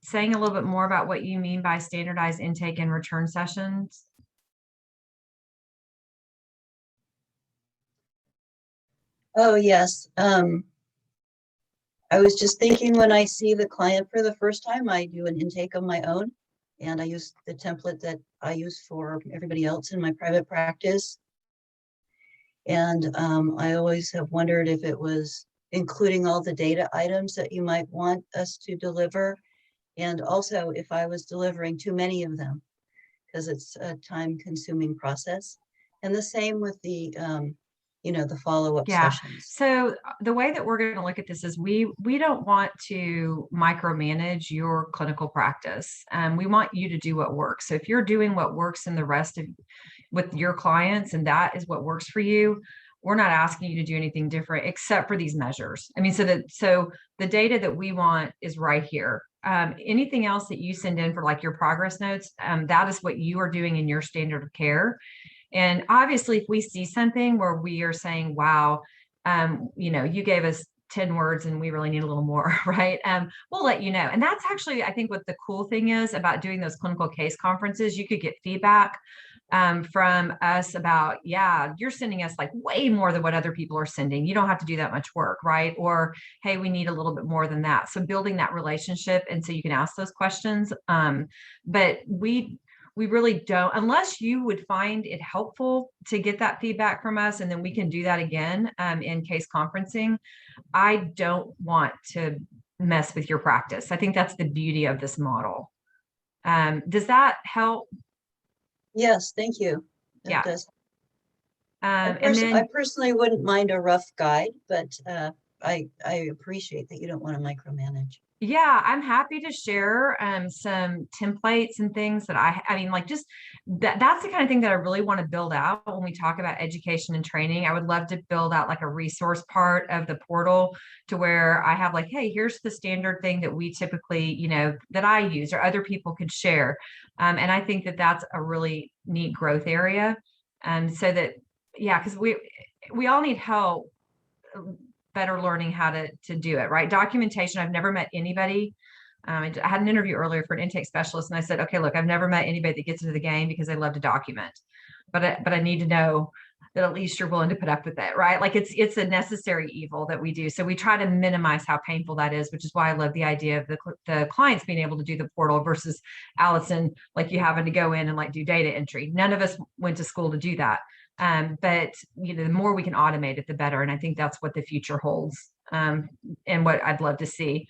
saying a little bit more about what you mean by standardized intake and return sessions? Oh, yes. I was just thinking, when I see the client for the first time, I do an intake of my own, and I use the template that I use for everybody else in my private practice. And I always have wondered if it was including all the data items that you might want us to deliver, and also if I was delivering too many of them. because it's a time-consuming process. And the same with the, the follow-up Yeah. sessions. So the way that we're going to look at this is we don't want to micromanage your clinical practice. We want you to do what works. So if you're doing what works in the rest of with your clients and that is what works for you, we're not asking you to do anything different except for these measures. I mean, so the data that we want is right here. Anything else that you send in for like your progress notes, that is what you are doing in your standard of care. And obviously, if we see something where we are saying, wow, you gave us 10 words and we really need a little more, right? We'll let you know. And that's actually, I think what the cool thing is about doing those clinical case conferences, you could get feedback from us about, yeah, you're sending us like way more than what other people are sending. You don't have to do that much work, right? Or, hey, we need a little bit more than that. So building that relationship. And so you can ask those questions. But we really don't, unless you would find it helpful to get that feedback from us, and then we can do that again in case conferencing. I don't want to mess with your practice. I think that's the beauty of this model. Does that help? Yes, thank you. That Yeah. does. And I then, personally wouldn't mind a rough guide, but I appreciate that you don't want to micromanage. yeah, I'm happy to share some templates and things that I mean, like just that's the kind of thing that I really want to build out when we talk about education and training. I would love to build out like a resource part of the portal to where I have like, hey, here's the standard thing that we typically, that I use or other people could share. And I think that that's a really neat growth area. So that, yeah, because we all need help better learning how to do it, right? Documentation. I've never met anybody. I had an interview earlier for an intake specialist, and I said, okay, look, I've never met anybody that gets into the game because they love to document, but I need to know that at least you're willing to put up with it, right? Like it's a necessary evil that we do. So we try to minimize how painful that is, which is why I love the idea of the clients being able to do the portal versus Allison, like you having to go in and like do data entry. None of us went to school to do that. But the more we can automate it, the better. And I think that's what the future holds, and what I'd love to see.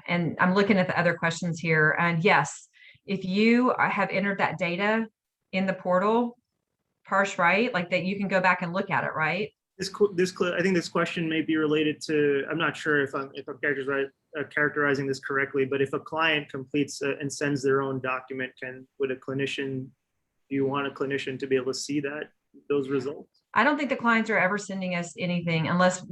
And I'm looking at the other questions here. And yes, if you have entered that data in the portal, Parsh, right? Like that you can go back and look at it, right? I think this question may be related to, I'm not sure if I'm characterizing this correctly, but if a client completes and sends their own document, do you want a clinician to be able to see those results? I don't think the clients are ever sending us anything unless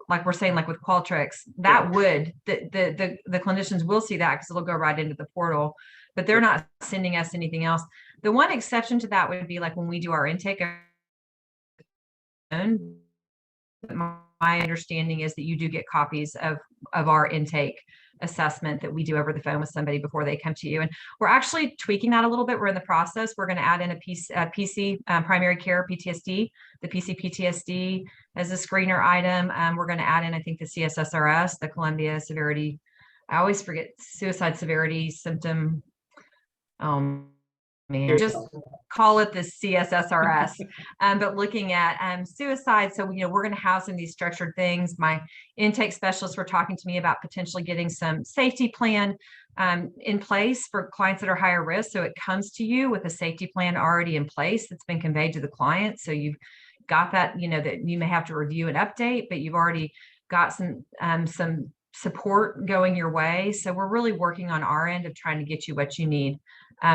like we're saying, like with Qualtrics, that would, the clinicians will see that because it'll go right into the portal, but they're not sending us anything else. The one exception to that would be like when we do our intake. My understanding is that you do get copies of our intake assessment that we do over the phone with somebody before they come to you. And we're actually tweaking that a little bit. We're in the process. We're going to add in a PC primary care PTSD, the PC PTSD as a screener item. We're going to add in, I think, the CSSRS, the Columbia Severity. I always forget suicide severity symptom. Just call it the CSSRS, but looking at suicide. So, we're going to have some of these structured things. My intake specialists were talking to me about potentially getting some safety plan in place for clients that are higher risk. So it comes to you with a safety plan already in place that's been conveyed to the client. So you've got that, that you may have to review and update, but you've already got some support going your way. So we're really working on our end of trying to get you what you need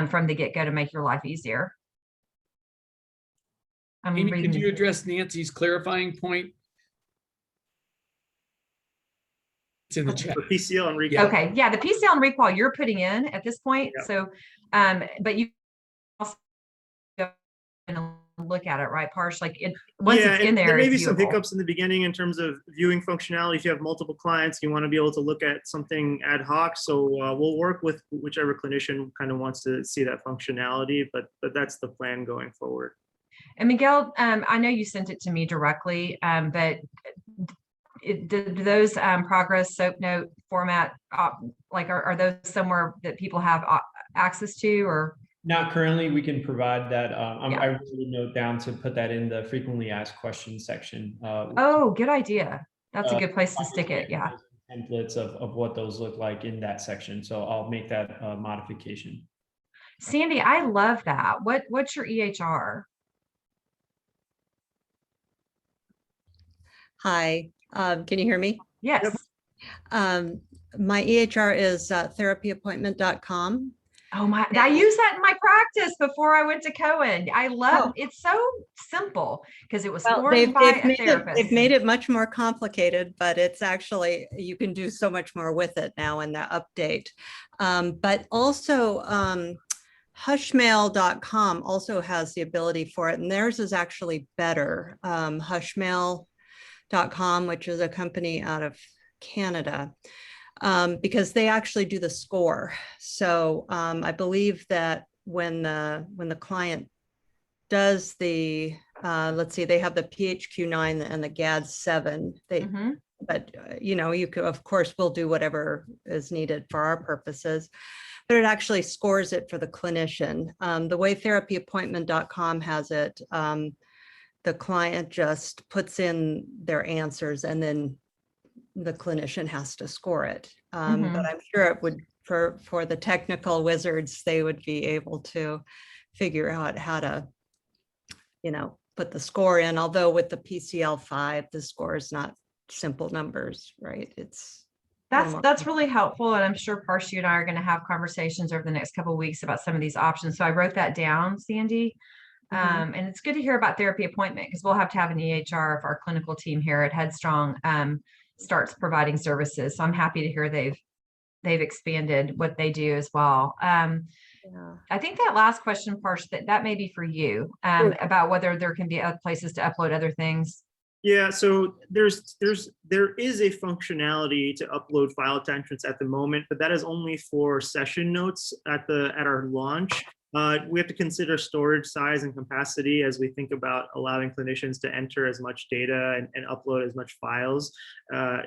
from the get-go to make your life easier. Amy, could you address Nancy's clarifying point? It's in the chat. For PCL and recall. Okay, yeah, the PCL and recall you're putting in at this point. Yeah. So, but you also go and look at it, right, Parsh? Like once it's in there, may be some hiccups in the beginning in terms of viewing functionality. If you have multiple clients, you want to be able to look at something ad hoc. So we'll work with whichever clinician kind of wants to see that functionality, but that's the plan going forward. And Miguel, I know you sent it to me directly, but do those progress SOAP note format, like are those somewhere that people have access to, or? Not currently. We can provide that. I really note down to put that in the frequently asked questions section. Oh, good idea. That's a good place to stick it. Yeah. Templates of what those look like in that section. So I'll make that modification. Sandy, I love that. What's your EHR? Hi, can you hear me? Yes. My EHR is therapyappointment.com. Oh my, I use that in my practice before I went to Cohen. I love, Oh. it's so simple because it was Well, formed by a therapist. they've made it much more complicated, but it's actually, you can do so much more with it now in the update. But also, hushmail.com also has the ability for it, and theirs is actually better. Hushmail.com, which is a company out of Canada, because they actually do the score. So I believe that when the client does the, let's see, they have the PHQ-9 and the GAD-7. But you could, of course, we'll do whatever is needed for our purposes, but it actually scores it for the clinician. The way therapyappointment.com has it, the client just puts in their answers and then the clinician has to score it. But I'm sure it would, for the technical wizards, they would be able to figure out how to, put the score in. Although with the PCL5, the score is not simple numbers, right? It's that's really helpful. And I'm sure Parshi and I are going to have conversations over the next couple of weeks about some of these options. So I wrote that down, Sandy. And it's good to hear about therapy appointment because we'll have to have an EHR if our clinical team here at Headstrong starts providing services. So I'm happy to hear they've expanded what they do as well. I think that last question, Parsh, that may be for you, about whether there can be other places to upload other things. Yeah, so there is a functionality to upload file attachments at the moment, but that is only for session notes at our launch. We have to consider storage size and capacity as we think about allowing clinicians to enter as much data and upload as much files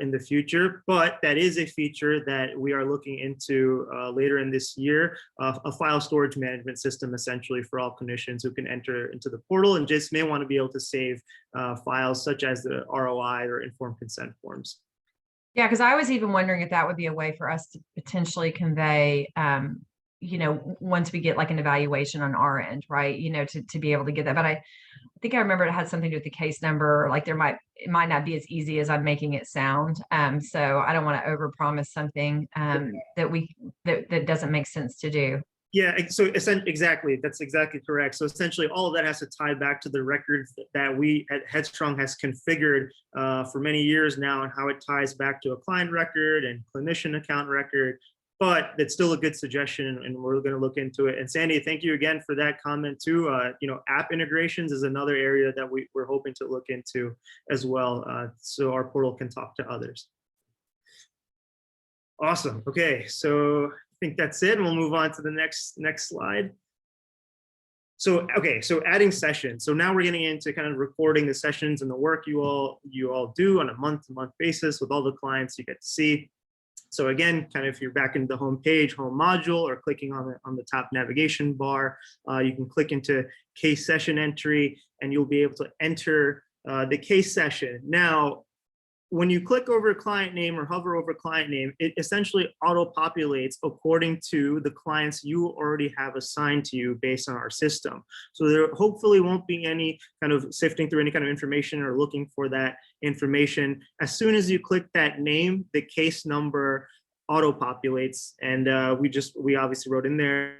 in the future. But that is a feature that we are looking into later in this year, a file storage management system essentially for all clinicians who can enter into the portal and just may want to be able to save files such as the ROI or informed consent forms. Yeah, because I was even wondering if that would be a way for us to potentially convey once we get like an evaluation on our end, right? To be able to get that. But I think I remember it had something to do with the case number. Like it might not be as easy as I'm making it sound. So I don't want to overpromise something that doesn't make sense to do. Yeah, so exactly, that's exactly correct. So essentially all of that has to tie back to the records that we at Headstrong has configured for many years now, and how it ties back to a client record and clinician account record. But it's still a good suggestion, and we're going to look into it. And Sandy, thank you again for that comment too. App integrations is another area that we're hoping to look into as well, so our portal can talk to others. Awesome. Okay, so I think that's it. And we'll move on to the next slide. So, okay, so adding sessions. So now we're getting into kind of recording the sessions and the work you all do on a month-to-month basis with all the clients you get to see. So again, kind of if you're back into the home page, home module, or clicking on the top navigation bar, you can click into case session entry and you'll be able to enter the case session. Now, when you click over client name or hover over client name, it essentially auto-populates according to the clients you already have assigned to you based on our system. So there hopefully won't be any kind of sifting through any kind of information or looking for that information. As soon as you click that name, the case number auto-populates, and we obviously wrote in there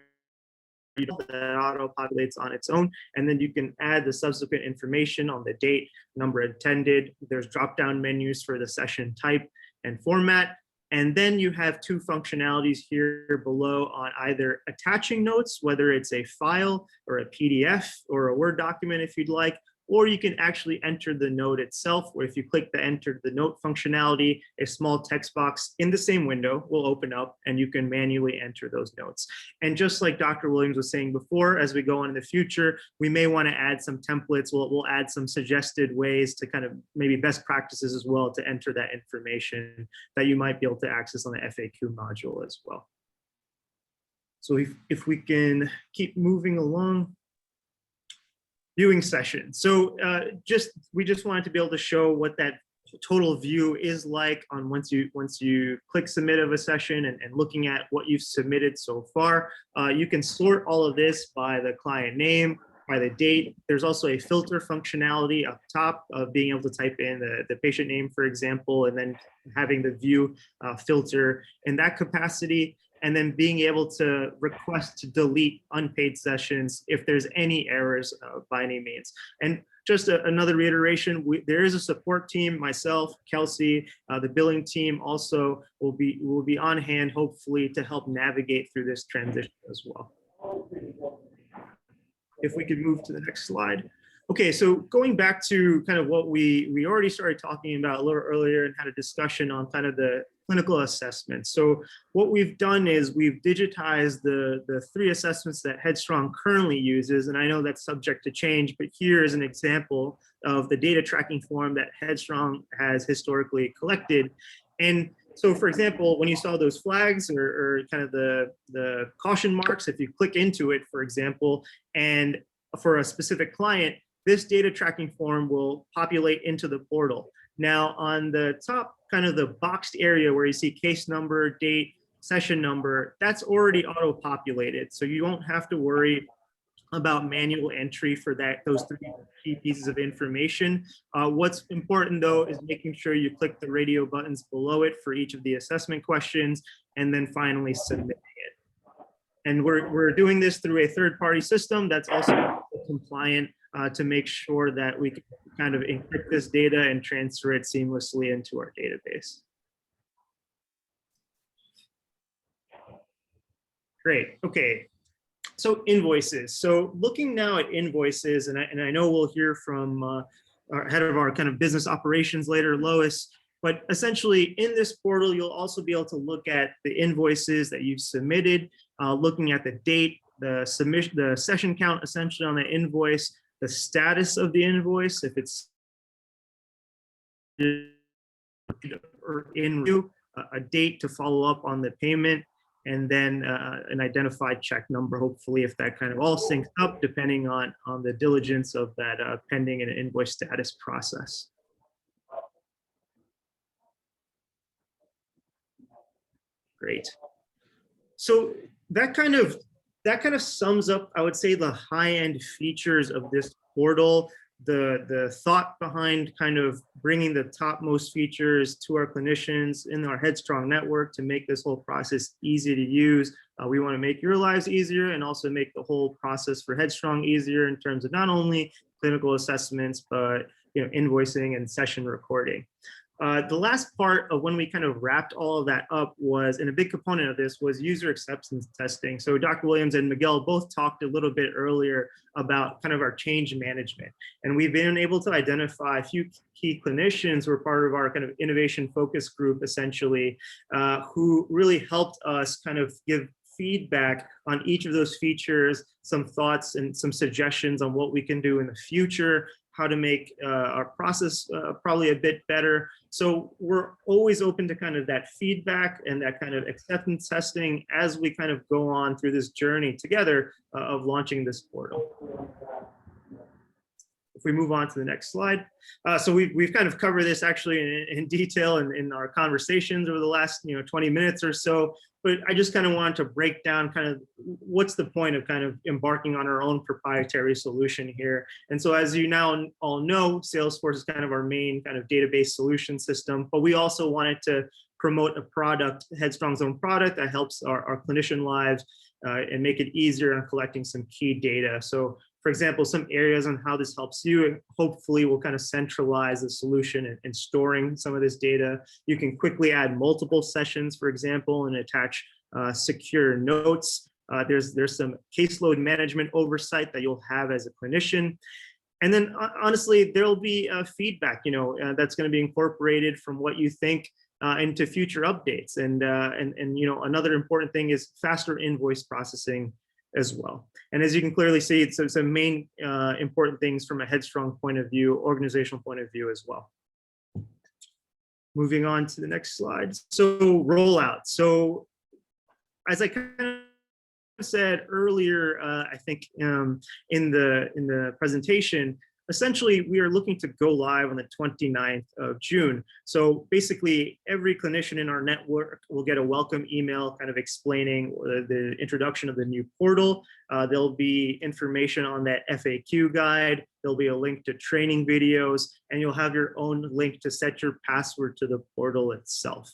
that auto populates on its own, and then you can add the subsequent information on the date, number attended. There's drop-down menus for the session type and format, and then you have two functionalities here below on either attaching notes, whether it's a file or a PDF or a Word document if you'd like, or you can actually enter the note itself, where if you click the enter the note functionality, a small text box in the same window will open up and you can manually enter those notes. And just like Dr. Williams was saying before, as we go on in the future, we may want to add some templates. We'll add some suggested ways to kind of maybe best practices as well to enter that information that you might be able to access on the FAQ module as well. So if we can keep moving along. Viewing session. So we just wanted to be able to show what that total view is like on once you click submit of a session and looking at what you've submitted so far. You can sort all of this by the client name, by the date. There's also a filter functionality up top of being able to type in the patient name, for example, and then having the view filter in that capacity, and then being able to request to delete unpaid sessions if there's any errors by any means. And just another reiteration, there is a support team, myself, Kelsey, the billing team also will be on hand, hopefully, to help navigate through this transition as well. If we could move to the next slide. Okay, so going back to kind of what we already started talking about a little earlier and had a discussion on kind of the clinical assessments. So what we've done is we've digitized the 3 assessments that Headstrong currently uses, and I know that's subject to change, but here is an example of the data tracking form that Headstrong has historically collected. And so, for example, when you saw those flags or kind of the caution marks, if you click into it, for example, and for a specific client, this data tracking form will populate into the portal. Now, on the top, kind of the boxed area where you see case number, date, session number, that's already auto-populated. So you don't have to worry about manual entry for those 3 key pieces of information. What's important, though, is making sure you click the radio buttons below it for each of the assessment questions, and then finally submitting it. And we're doing this through a third-party system that's also compliant to make sure that we can kind of encrypt this data and transfer it seamlessly into our database. Great. Okay. So invoices. So looking now at invoices, and I know we'll hear from our head of our kind of business operations later, Lois, but essentially in this portal, you'll also be able to look at the invoices that you've submitted, looking at the date, the submission, the session count essentially on the invoice, the status of the invoice, if it's or in review, a date to follow up on the payment, and then an identified check number, hopefully, if that kind of all syncs up, depending on the diligence of that pending and invoice status process. Great. So that kind of sums up, I would say, the high-end features of this portal. The thought behind kind of bringing the topmost features to our clinicians in our Headstrong network to make this whole process easy to use. We want to make your lives easier and also make the whole process for Headstrong easier in terms of not only clinical assessments, but invoicing and session recording. The last part of when we kind of wrapped all of that up was, and a big component of this was user acceptance testing. So Dr. Williams and Miguel both talked a little bit earlier about kind of our change management. And we've been able to identify a few key clinicians who are part of our kind of innovation focus group, essentially, who really helped us kind of give feedback on each of those features, some thoughts and some suggestions on what we can do in the future, how to make our process probably a bit better. So we're always open to kind of that feedback and that kind of acceptance testing as we kind of go on through this journey together of launching this portal. If we move on to the next slide. So we've kind of covered this actually in detail in our conversations over the last 20 minutes or so, but I just kind of wanted to break down kind of what's the point of kind of embarking on our own proprietary solution here. And so as you now all know, Salesforce is kind of our main kind of database solution system, but we also wanted to promote a product, Headstrong's own product that helps our clinician lives and make it easier on collecting some key data. So for example, some areas on how this helps you, hopefully we'll kind of centralize the solution and storing some of this data. You can quickly add multiple sessions, for example, and attach secure notes. There's some caseload management oversight that you'll have as a clinician. And then honestly, there'll be feedback, that's going to be incorporated from what you think into future updates. And another important thing is faster invoice processing as well. And as you can clearly see, it's some main important things from a Headstrong point of view, organizational point of view as well. Moving on to the next slide. So rollout. So as I kind of said earlier, I think in the presentation, essentially, we are looking to go live on the 29th of June. So basically, every clinician in our network will get a welcome email kind of explaining the introduction of the new portal. There'll be information on that FAQ guide. There'll be a link to training videos, and you'll have your own link to set your password to the portal itself.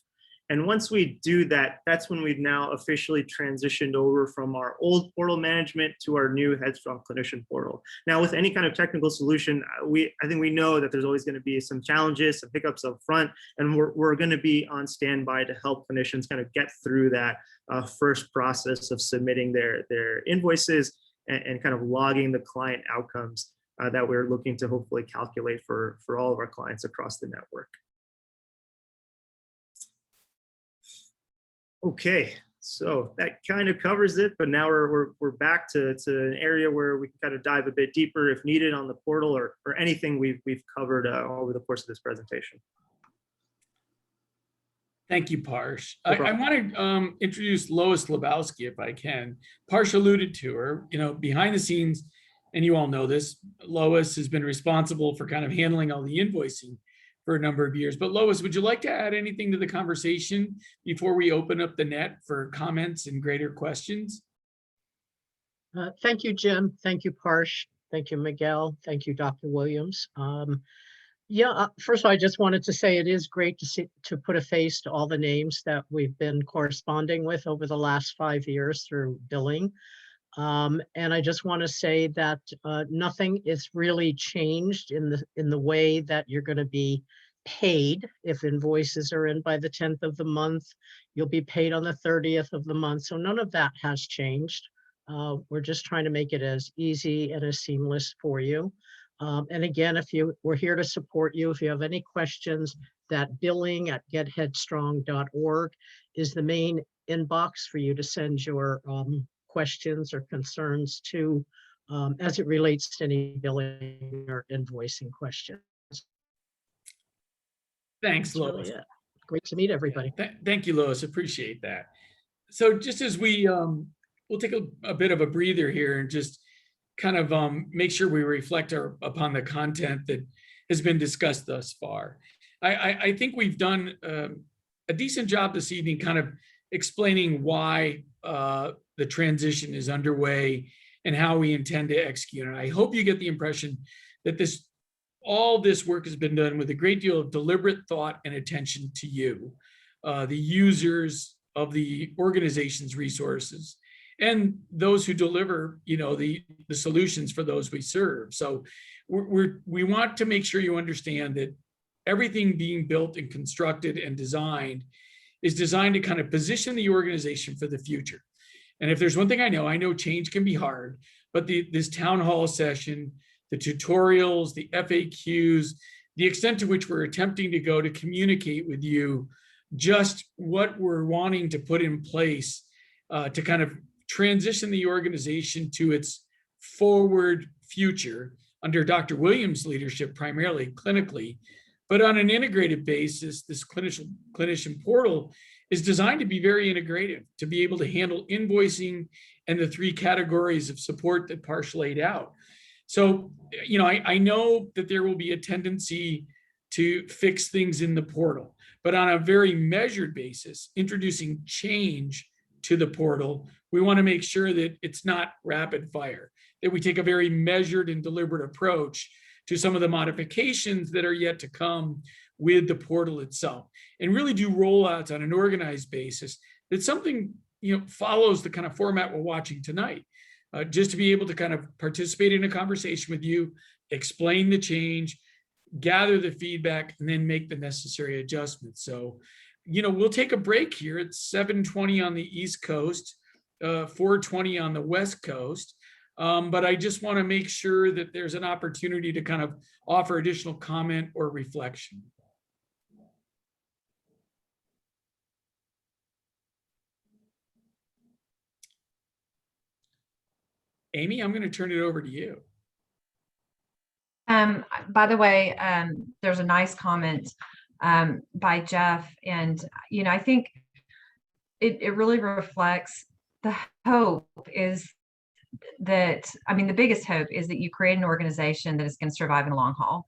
And once we do that, that's when we've now officially transitioned over from our old portal management to our new Headstrong clinician portal. Now, with any kind of technical solution, I think we know that there's always going to be some challenges, some hiccups up front, and we're going to be on standby to help clinicians kind of get through that first process of submitting their invoices and kind of logging the client outcomes that we're looking to hopefully calculate for all of our clients across the network. Okay, so that kind of covers it, but now we're back to an area where we can kind of dive a bit deeper if needed on the portal or anything we've covered over the course of this presentation. Thank you, Parsh. No I problem. want to introduce Lois Lebowski, if I can. Parsh alluded to her, behind the scenes, and you all know this, Lois has been responsible for kind of handling all the invoicing for a number of years. But Lois, would you like to add anything to the conversation before we open up the net for comments and greater questions? Thank you, Jim. Thank you, Parsh. Thank you, Miguel. Thank you, Dr. Williams. First of all, I just wanted to say it is great to put a face to all the names that we've been corresponding with over the last 5 years through billing. And I just want to say that nothing is really changed in the way that you're going to be paid. If invoices are in by the 10th of the month, you'll be paid on the 30th of the month. So none of that has changed. We're just trying to make it as easy and as seamless for you. And again, we're here to support you. If you have any questions, that billing@getheadstrong.org is the main inbox for you to send your questions or concerns to as it relates to any billing or invoicing questions. Thanks, That's Lois. really it. Great to meet everybody. Thank you, Lois. Appreciate that. So just as we'll take a bit of a breather here and just kind of make sure we reflect upon the content that has been discussed thus far. I think we've done a decent job this evening kind of explaining why the transition is underway and how we intend to execute it. I hope you get the impression that all this work has been done with a great deal of deliberate thought and attention to you, the users of the organization's resources, and those who deliver, the solutions for those we serve. So we want to make sure you understand that everything being built and constructed and designed is designed to kind of position the organization for the future. And if there's one thing I know change can be hard, but this town hall session, the tutorials, the FAQs, the extent to which we're attempting to go to communicate with you just what we're wanting to put in place to kind of transition the organization to its forward future under Dr. Williams' leadership, primarily clinically, but on an integrated basis. This clinician portal is designed to be very integrative, to be able to handle invoicing and the 3 categories of support that Parsh laid out. So, I know that there will be a tendency to fix things in the portal, but on a very measured basis, introducing change to the portal, we want to make sure that it's not rapid fire, that we take a very measured and deliberate approach to some of the modifications that are yet to come with the portal itself, and really do rollouts on an organized basis that something follows the kind of format we're watching tonight, just to be able to kind of participate in a conversation with you, explain the change, gather the feedback, and then make the necessary adjustments. So, we'll take a break here. It's 7:20 on the East Coast, 4:20 on the West Coast. But I just want to make sure that there's an opportunity to kind of offer additional comment or reflection. Amy, I'm going to turn it over to you. By the way, there's a nice comment by Jeff, and I think it really reflects the hope is I mean, the biggest hope is that you create an organization that is going to survive in the long haul.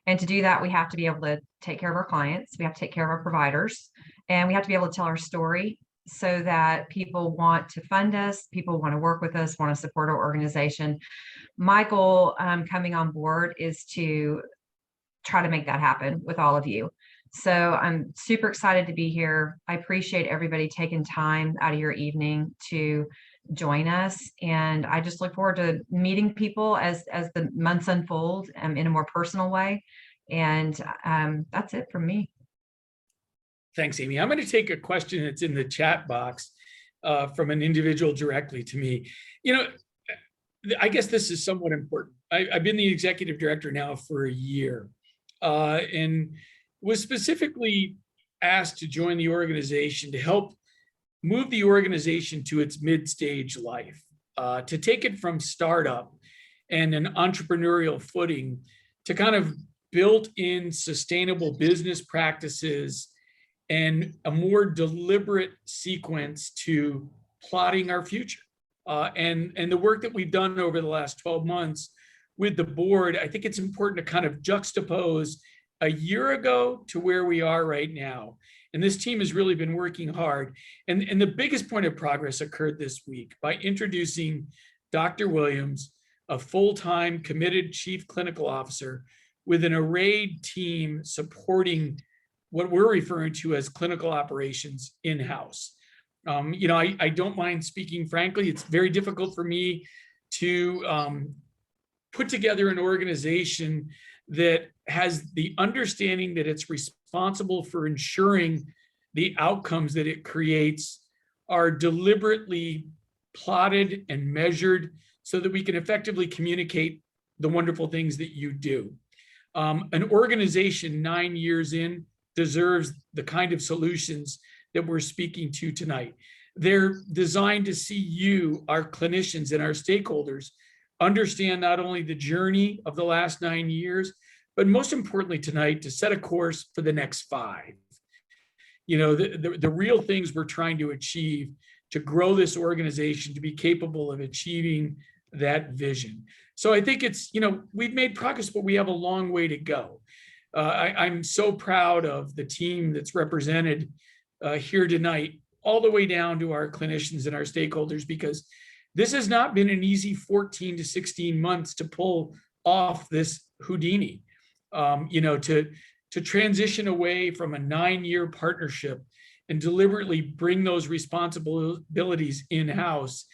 And to do that, we have to be able to take care of our clients. We have to take care of our providers, and we have to be able to tell our story so that people want to fund us, people want to work with us, want to support our organization. My goal coming on board is to try to make that happen with all of you. So I'm super excited to be here. I appreciate everybody taking time out of your evening to join us. And I just look forward to meeting people as the months unfold in a more personal way. And that's it from me. Thanks, Amy. I'm going to take a question that's in the chat box from an individual directly to me. You know, I guess this is somewhat important. I've been the executive director now for a year and was specifically asked to join the organization to help move the organization to its mid-stage life, to take it from startup and an entrepreneurial footing to kind of built-in sustainable business practices and a more deliberate sequence to plotting our future. And the work that we've done over the last 12 months with the board, I think it's important to kind of juxtapose a year ago to where we are right now. And this team has really been working hard. And the biggest point of progress occurred this week by introducing Dr. Williams, a full-time committed chief clinical officer with an arrayed team supporting what we're referring to as clinical operations in-house. You know, I don't mind speaking frankly, it's very difficult for me to put together an organization that has the understanding that it's responsible for ensuring the outcomes that it creates are deliberately plotted and measured so that we can effectively communicate the wonderful things that you do. An organization 9 years in deserves the kind of solutions that we're speaking to tonight. They're designed to see you, our clinicians and our stakeholders, understand not only the journey of the last 9 years, but most importantly tonight, to set a course for the next 5. You know, the real things we're trying to achieve to grow this organization to be capable of achieving that vision. So I think it's, you know, we've made progress, but we have a long way to go. I'm so proud of the team that's represented here tonight, all the way down to our clinicians and our stakeholders, because this has not been an easy 14 to 16 months to pull off this Houdini. You know, to transition away from a 9-year partnership and deliberately bring those responsibilities in-house.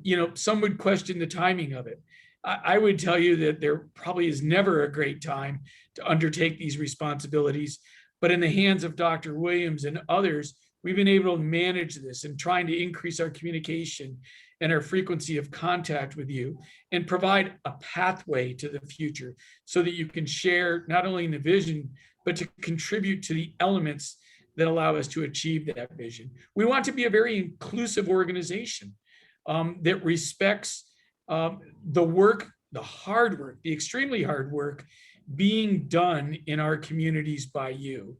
You know, some would question the timing of it. I would tell you that there probably is never a great time to undertake these responsibilities, but in the hands of Dr. Williams and others, we've been able to manage this and trying to increase our communication and our frequency of contact with you and provide a pathway to the future so that you can share not only in the vision, but to contribute to the elements that allow us to achieve that vision. We want to be a very inclusive organization that respects the work, the hard work, the extremely hard work being done in our communities by you.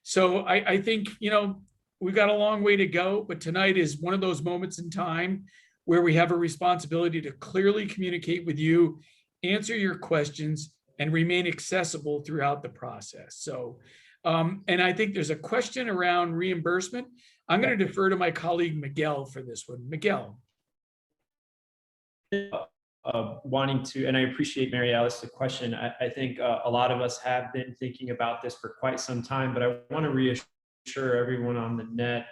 So I think, you know, we've got a long way to go, but tonight is one of those moments in time where we have a responsibility to clearly communicate with you, answer your questions, and remain accessible throughout the process. So, and I think there's a question around reimbursement. I'm going to defer to my colleague Miguel for this one. Miguel. Wanting to, and I appreciate Mary Alice the question. I think a lot of us have been thinking about this for quite some time, but I want to reassure everyone on the net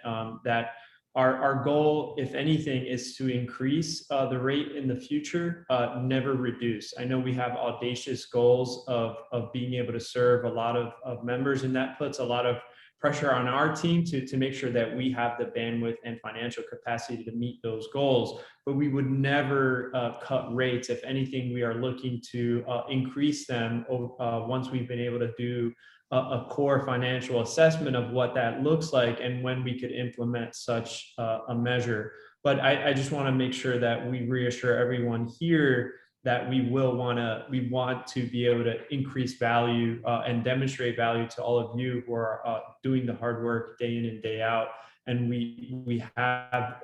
that our goal, if anything, is to increase the rate in the future, never reduce. I know we have audacious goals of being able to serve a lot of members, and that puts a lot of pressure on our team to make sure that we have the bandwidth and financial capacity to meet those goals. But we would never cut rates. If anything, we are looking to increase them once we've been able to do a core financial assessment of what that looks like and when we could implement such a measure. But I just want to make sure that we reassure everyone here that we want to be able to increase value and demonstrate value to all of you who are doing the hard work day in and day out. And we have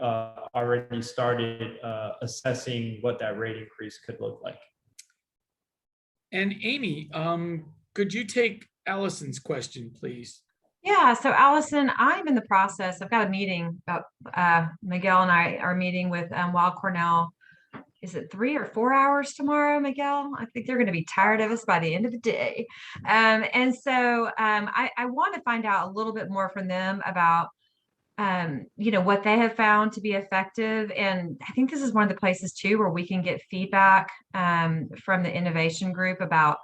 already started assessing what that rate increase could look like. And Amy, could you take Allison's question, please? Yeah, so Allison, I'm in the process, I've got a meeting, Miguel and I are meeting with Weill Cornell. Is it 3 or 4 hours tomorrow, Miguel? I think they're going to be tired of us by the end of the day. And so I want to find out a little bit more from them about what they have found to be effective. And I think this is one of the places too where we can get feedback from the innovation group about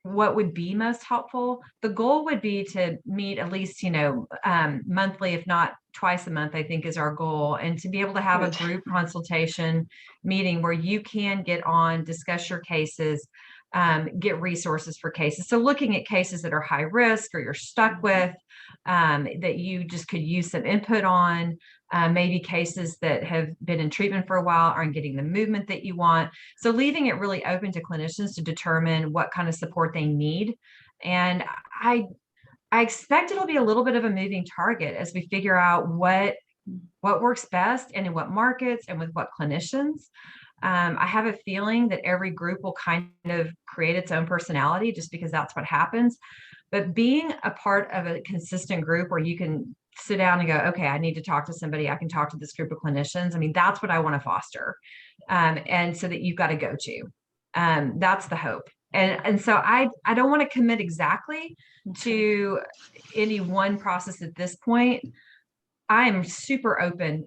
what would be most helpful. The goal would be to meet at least, monthly, if not twice a month, I think is our goal. And to be able to have a group consultation meeting where you can get on, discuss your cases, get resources for cases. So looking at cases that are high risk or you're stuck with, that you just could use some input on, maybe cases that have been in treatment for a while aren't getting the movement that you want. So leaving it really open to clinicians to determine what kind of support they need. And I expect it'll be a little bit of a moving target as we figure out what works best and in what markets and with what clinicians. I have a feeling that every group will kind of create its own personality just because that's what happens. But being a part of a consistent group where you can sit down and go, okay, I need to talk to somebody, I can talk to this group of clinicians. I mean, that's what I want to foster. And so that you've got to go to. That's the hope. And so I don't want to commit exactly to any one process at this point. I'm super open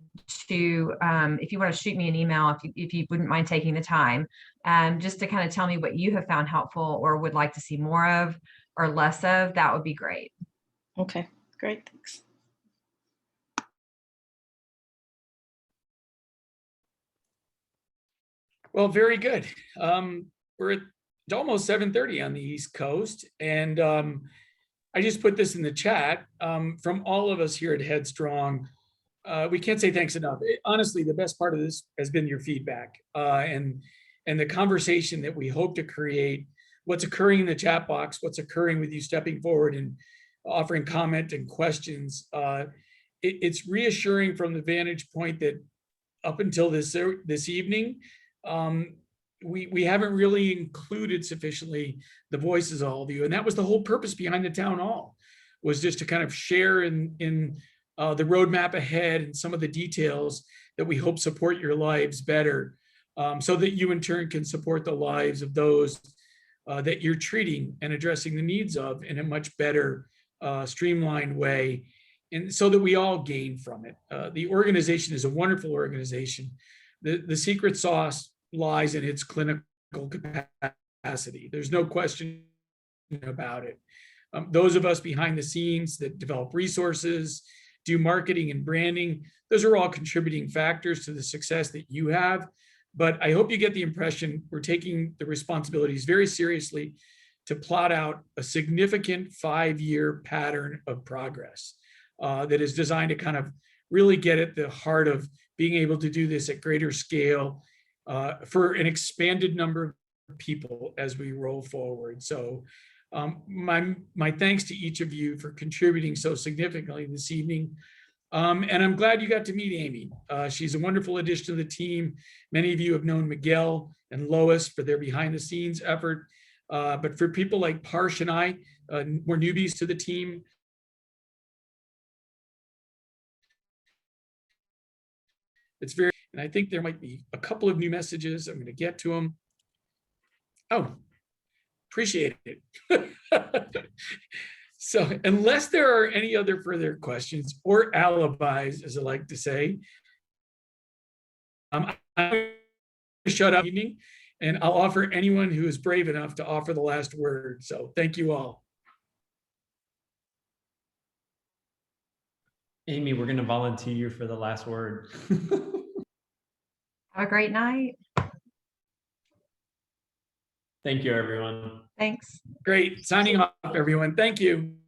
to, if you want to shoot me an email, if you wouldn't mind taking the time, just to kind of tell me what you have found helpful or would like to see more of or less of, that would be great. Okay, great, thanks. Well, very good. We're at almost 7:30 on the East Coast, and I just put this in the chat. From all of us here at Headstrong, we can't say thanks enough. Honestly, the best part of this has been your feedback and the conversation that we hope to create. What's occurring in the chat box, what's occurring with you stepping forward and offering comment and questions. It's reassuring from the vantage point that up until this evening, we haven't really included sufficiently the voices of all of you. And that was the whole purpose behind the town hall, was just to kind of share in the roadmap ahead and some of the details that we hope support your lives better, so that you in turn can support the lives of those that you're treating and addressing the needs of in a much better, streamlined way. And so that we all gain from it. The organization is a wonderful organization. The secret sauce lies in its clinical capacity. There's no question about it. Those of us behind the scenes that develop resources, do marketing and branding, those are all contributing factors to the success that you have. But I hope you get the impression we're taking the responsibilities very seriously to plot out a significant 5-year pattern of progress that is designed to kind of really get at the heart of being able to do this at greater scale for an expanded number of people as we roll forward. So my thanks to each of you for contributing so significantly this evening. And I'm glad you got to meet Amy. She's a wonderful addition to the team. Many of you have known Miguel and Lois for their behind the scenes effort. But for people like Parsh and I, we're newbies to the team. It's very, and I think there might be a couple of new messages. I'm going to get to them. Oh, appreciate it. So unless there are any other further questions or alibis, as I like to say, I'm going to shut up evening, and I'll offer anyone who is brave enough to offer the last word. So thank you all. Amy, we're going to volunteer you for the last word. Have a great night. Thank you, everyone. Thanks. Great. Signing off, everyone. Thank you.